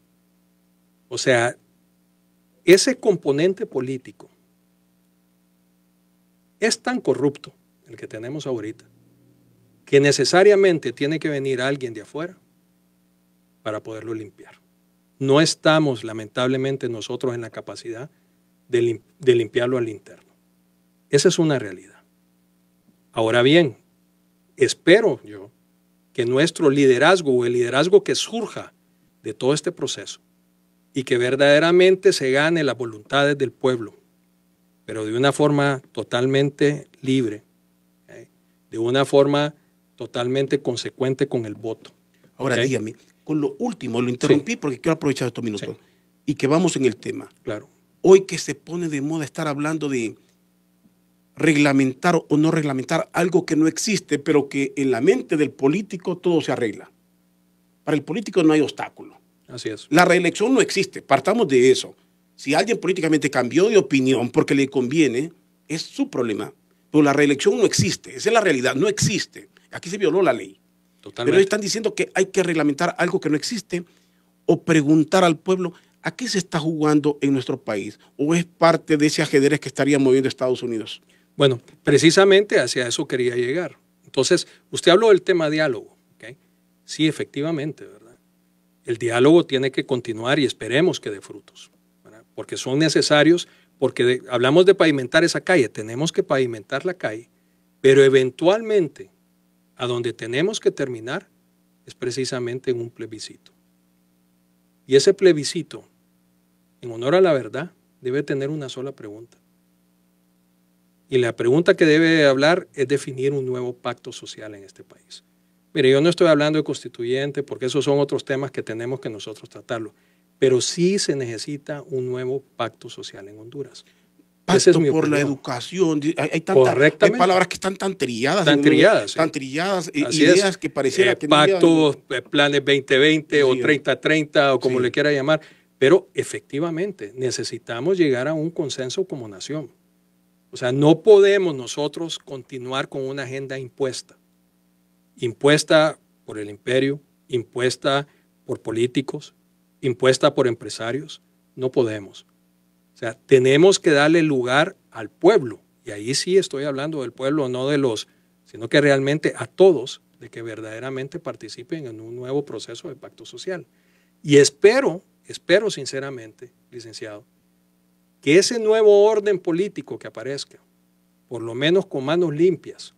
O sea, ese componente político es tan corrupto, el que tenemos ahorita, que necesariamente tiene que venir alguien de afuera para poderlo limpiar. No estamos, lamentablemente, nosotros en la capacidad de limpiarlo al interno. Esa es una realidad. Ahora bien, espero yo que nuestro liderazgo o el liderazgo que surja de todo este proceso y que verdaderamente se gane las voluntades del pueblo, pero de una forma totalmente libre, de una forma totalmente consecuente con el voto. Ahora, dígame, con lo último, lo interrumpí porque quiero aprovechar estos minutos y que vamos en el tema. Claro. Hoy que se pone de moda estar hablando de reglamentar o no reglamentar algo que no existe, pero que en la mente del político todo se arregla. Para el político no hay obstáculo. Así es. La reelección no existe, partamos de eso. Si alguien políticamente cambió de opinión porque le conviene, es su problema. Pero la reelección no existe, esa es la realidad, no existe. Aquí se violó la ley. Totalmente. Pero están diciendo que hay que reglamentar algo que no existe o preguntar al pueblo a qué se está jugando en nuestro país o es parte de ese ajedrez que estaría moviendo Estados Unidos. Bueno, precisamente hacia eso quería llegar. Entonces, usted habló del tema diálogo. ¿Okay? Sí, efectivamente, ¿verdad? El diálogo tiene que continuar y esperemos que dé frutos, ¿verdad? Porque son necesarios, porque hablamos de pavimentar esa calle, tenemos que pavimentar la calle, pero eventualmente a donde tenemos que terminar es precisamente en un plebiscito. Y ese plebiscito, en honor a la verdad, debe tener una sola pregunta. Y la pregunta que debe hablar es definir un nuevo pacto social en este país. Mire, yo no estoy hablando de constituyente porque esos son otros temas que tenemos que nosotros tratarlo, pero sí se necesita un nuevo pacto social en Honduras. Pacto es por la educación. Hay palabras que están tan trilladas. Tan trilladas. Tan trilladas, ideas que pareciera que pactos, planes 2020 o 30-30 o como le quiera llamar. Pero efectivamente necesitamos llegar a un consenso como nación. O sea, no podemos nosotros continuar con una agenda impuesta. Impuesta por el imperio, impuesta por políticos, impuesta por empresarios. No podemos. O sea, tenemos que darle lugar al pueblo, y ahí sí estoy hablando del pueblo, no de los, sino que realmente a todos, de que verdaderamente participen en un nuevo proceso de pacto social. Y espero sinceramente, licenciado, que ese nuevo orden político que aparezca, por lo menos con manos limpias,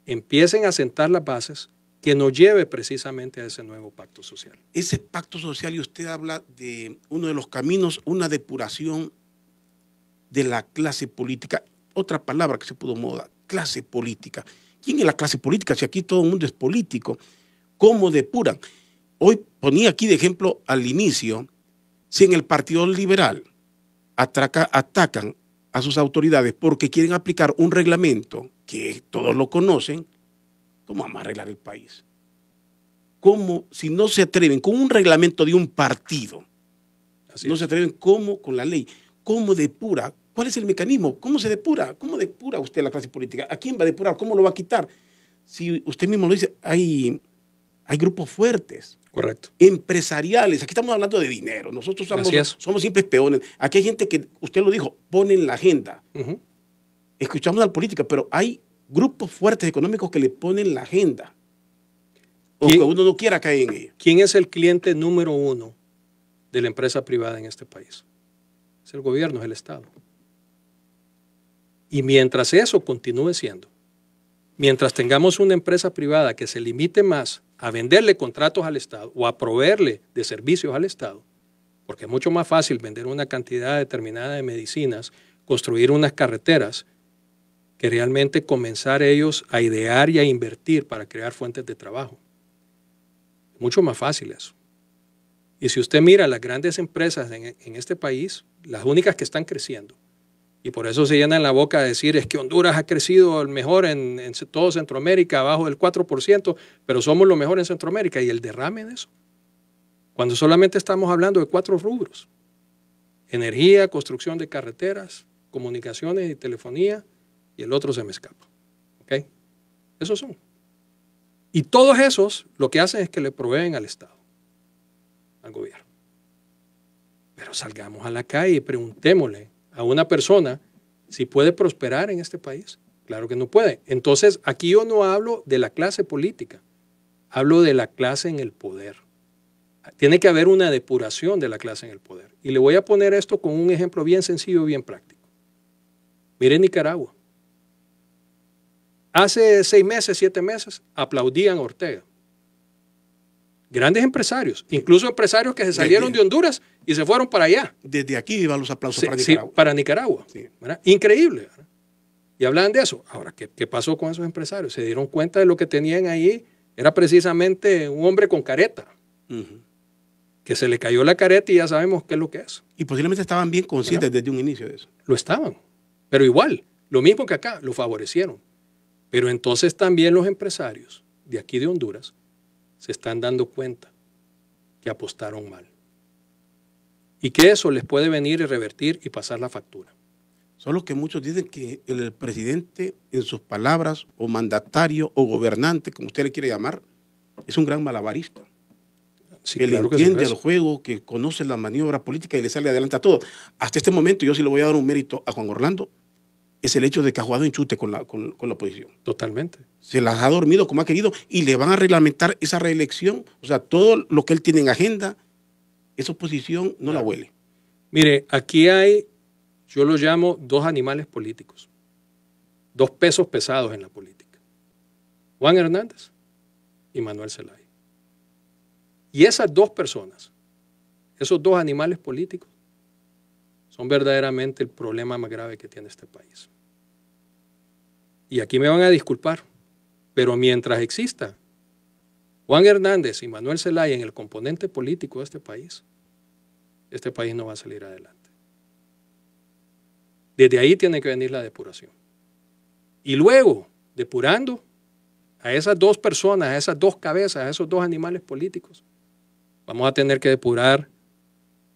empiecen a sentar las bases que nos lleve precisamente a ese nuevo pacto social. Ese pacto social, y usted habla de uno de los caminos, una depuración de la clase política, otra palabra que se puso moda, clase política. ¿Quién es la clase política? Si aquí todo el mundo es político, ¿cómo depuran? Hoy ponía aquí de ejemplo al inicio, si en el Partido Liberal atacan a sus autoridades porque quieren aplicar un reglamento que todos lo conocen, ¿cómo vamos a arreglar el país? ¿Cómo, si no se atreven con un reglamento de un partido, no se atreven cómo con la ley? ¿Cómo depura? ¿Cuál es el mecanismo? ¿Cómo se depura? ¿Cómo depura usted la clase política? ¿A quién va a depurar? ¿Cómo lo va a quitar? Si usted mismo lo dice, hay grupos fuertes. Correcto. Empresariales. Aquí estamos hablando de dinero. Nosotros somos simples peones. Aquí hay gente que, usted lo dijo, pone en la agenda. Escuchamos a la política, pero hay grupos fuertes económicos que le ponen la agenda. O que uno no quiera caer en ella. ¿Quién es el cliente número uno de la empresa privada en este país? Es el gobierno, es el Estado. Y mientras eso continúe siendo, mientras tengamos una empresa privada que se limite más a venderle contratos al Estado o a proveerle de servicios al Estado, porque es mucho más fácil vender una cantidad determinada de medicinas, construir unas carreteras, que realmente comenzar ellos a idear y a invertir para crear fuentes de trabajo. Es mucho más fácil eso. Y si usted mira las grandes empresas en este país, las únicas que están creciendo, y por eso se llenan la boca de decir es que Honduras ha crecido el mejor en todo Centroamérica, abajo del 4%, pero somos lo mejor en Centroamérica. ¿Y el derrame de eso? Cuando solamente estamos hablando de 4 rubros. Energía, construcción de carreteras, comunicaciones y telefonía, y el otro se me escapa. Esos son. Y todos esos lo que hacen es que le proveen al Estado, al gobierno. Pero salgamos a la calle y preguntémosle a una persona si puede prosperar en este país. Claro que no puede. Entonces, aquí yo no hablo de la clase política, hablo de la clase en el poder. Tiene que haber una depuración de la clase en el poder. Y le voy a poner esto con un ejemplo bien sencillo y bien práctico. Mire Nicaragua. Hace 6 meses, 7 meses, aplaudían a Ortega. Grandes empresarios, incluso empresarios que se salieron de Honduras y se fueron para allá. Desde aquí iban los aplausos para Nicaragua. Sí, para Nicaragua. Sí. Increíble, ¿verdad? Y hablaban de eso. Ahora, ¿qué pasó con esos empresarios? Se dieron cuenta de lo que tenían ahí. Era precisamente un hombre con careta. Que se le cayó la careta y ya sabemos qué es lo que es. Y posiblemente estaban bien conscientes desde un inicio de eso. Lo estaban. Pero igual, lo mismo que acá, lo favorecieron. Pero entonces también los empresarios de aquí de Honduras se están dando cuenta que apostaron mal. Y que eso les puede venir y revertir y pasar la factura. Solo que muchos dicen que el presidente, en sus palabras, o mandatario, o gobernante, como usted le quiere llamar, es un gran malabarista. Sí, él claro entiende el juego, que conoce la maniobra política y le sale adelante a todo. Hasta este momento, yo sí le voy a dar un mérito a Juan Orlando, es el hecho de que ha jugado en chute con la oposición. Totalmente. Se las ha dormido como ha querido y le van a reglamentar esa reelección. O sea, todo lo que él tiene en agenda, esa oposición no la huele. Mire, aquí hay, yo lo llamo 2 animales políticos, 2 pesos pesados en la política. Juan Hernández y Manuel Zelaya. Y esas 2 personas, esos 2 animales políticos, son verdaderamente el problema más grave que tiene este país. Y aquí me van a disculpar, pero mientras exista Juan Hernández y Manuel Zelaya en el componente político de este país no va a salir adelante. Desde ahí tiene que venir la depuración. Y luego, depurando a esas 2 personas, a esas 2 cabezas, a esos 2 animales políticos, vamos a tener que depurar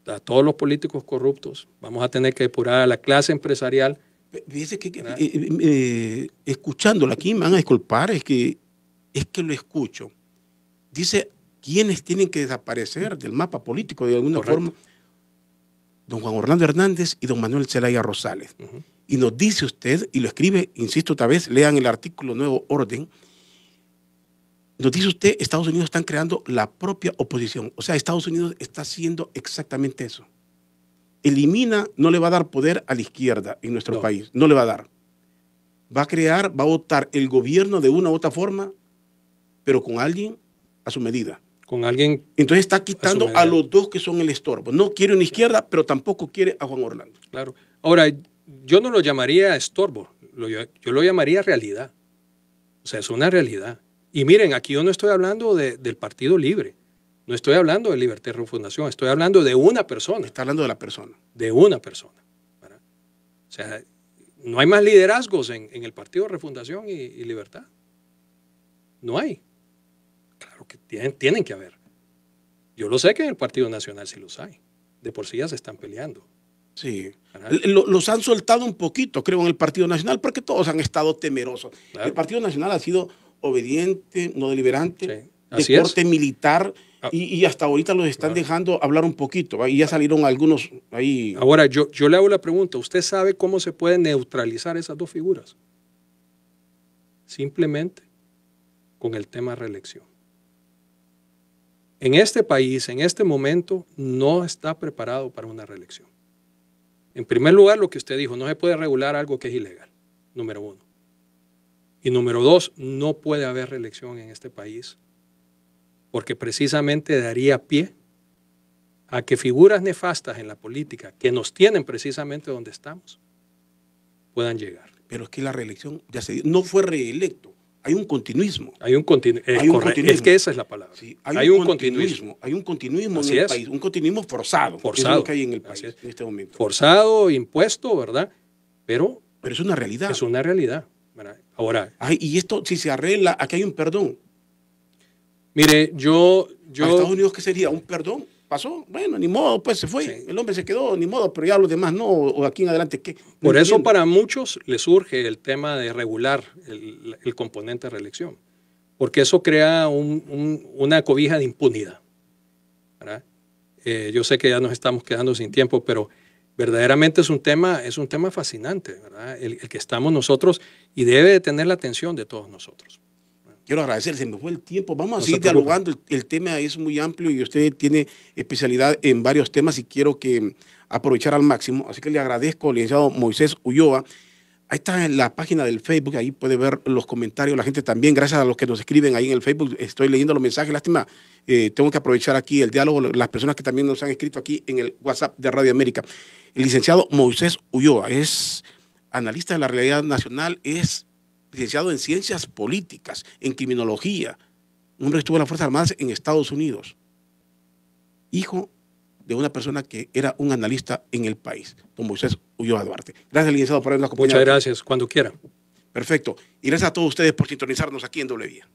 a todos los políticos corruptos, vamos a tener que depurar a la clase empresarial. Dice que escuchándolo aquí, me van a disculpar, es que lo escucho. Dice, ¿quiénes tienen que desaparecer del mapa político de alguna forma? Don Juan Orlando Hernández y don Manuel Zelaya Rosales. Y nos dice usted, y lo escribe, insisto otra vez, lean el artículo Nuevo Orden, nos dice usted, Estados Unidos están creando la propia oposición. O sea, Estados Unidos está haciendo exactamente eso. Elimina, no le va a dar poder a la izquierda en nuestro país. No le va a dar. Va a crear, va a votar el gobierno de una u otra forma, pero con alguien a su medida. Con alguien. Entonces está quitando a los 2 que son el estorbo. No quiere una izquierda, pero tampoco quiere a Juan Orlando. Claro. Ahora, yo no lo llamaría estorbo. Yo lo llamaría realidad. O sea, es una realidad. Y miren, aquí yo no estoy hablando del Partido Libre, no estoy hablando de Libertad y Refundación, estoy hablando de una persona. Está hablando de la persona. De una persona. ¿Verdad? O sea, no hay más liderazgos en el Partido Refundación y Libertad. No hay. Claro que tienen que haber. Yo lo sé que en el Partido Nacional sí los hay. De por sí ya se están peleando. Sí. Los han soltado un poquito, creo, en el Partido Nacional, porque todos han estado temerosos. Claro. El Partido Nacional ha sido obediente, no deliberante, sí, de corte militar, y hasta ahorita los están dejando hablar un poquito, ¿va? Y ya salieron algunos ahí. Ahora, yo le hago la pregunta, ¿usted sabe cómo se puede neutralizar esas 2 figuras? Simplemente con el tema reelección. En este país, en este momento, no está preparado para una reelección. En primer lugar, lo que usted dijo, no se puede regular algo que es ilegal, número 1. Y número 2, no puede haber reelección en este país porque precisamente daría pie a que figuras nefastas en la política que nos tienen precisamente donde estamos puedan llegar. Pero es que la reelección ya se dio, no fue reelecto, hay un continuismo. Hay un continuismo. Es que esa es la palabra. Sí, hay un continuismo. Hay un continuismo en el país, un continuismo forzado. Forzado. Es lo que hay en el país en este momento. Forzado, impuesto, ¿verdad? Pero es una realidad. Es una realidad. Ahora. Y esto, si se arregla, aquí hay un perdón. Mire, yo. ¿A Estados Unidos qué sería? ¿Un perdón? pasó, bueno, ni modo, pues se fue, Sí. el hombre se quedó, ni modo, pero ya los demás no, o aquí en adelante, ¿qué? No Por eso entiendo. para muchos les surge el tema de regular el componente de reelección, porque eso crea una cobija de impunidad, ¿verdad? Yo sé que ya nos estamos quedando sin tiempo, pero verdaderamente es un tema fascinante, ¿verdad? El que estamos nosotros y debe de tener la atención de todos nosotros. Quiero agradecer, se me fue el tiempo. Vamos a No se seguir preocupe. dialogando. El tema es muy amplio y usted tiene especialidad en varios temas y quiero que aprovechar al máximo. Así que le agradezco, licenciado Moisés Ulloa. Ahí está en la página del Facebook, ahí puede ver los comentarios, la gente también, gracias a los que nos escriben ahí en el Facebook, estoy leyendo los mensajes, lástima, tengo que aprovechar aquí el diálogo, las personas que también nos han escrito aquí en el WhatsApp de Radio América. El licenciado Moisés Ulloa es analista de la realidad nacional, es licenciado en ciencias políticas, en criminología, un hombre que estuvo en las Fuerzas Armadas en Estados Unidos, hijo de una persona que era un analista en el país, don Moisés Ulloa Duarte. Gracias, licenciado, por habernos acompañado. Muchas gracias, cuando quiera. Perfecto. Y gracias a todos ustedes por sintonizarnos aquí en Doble Vía.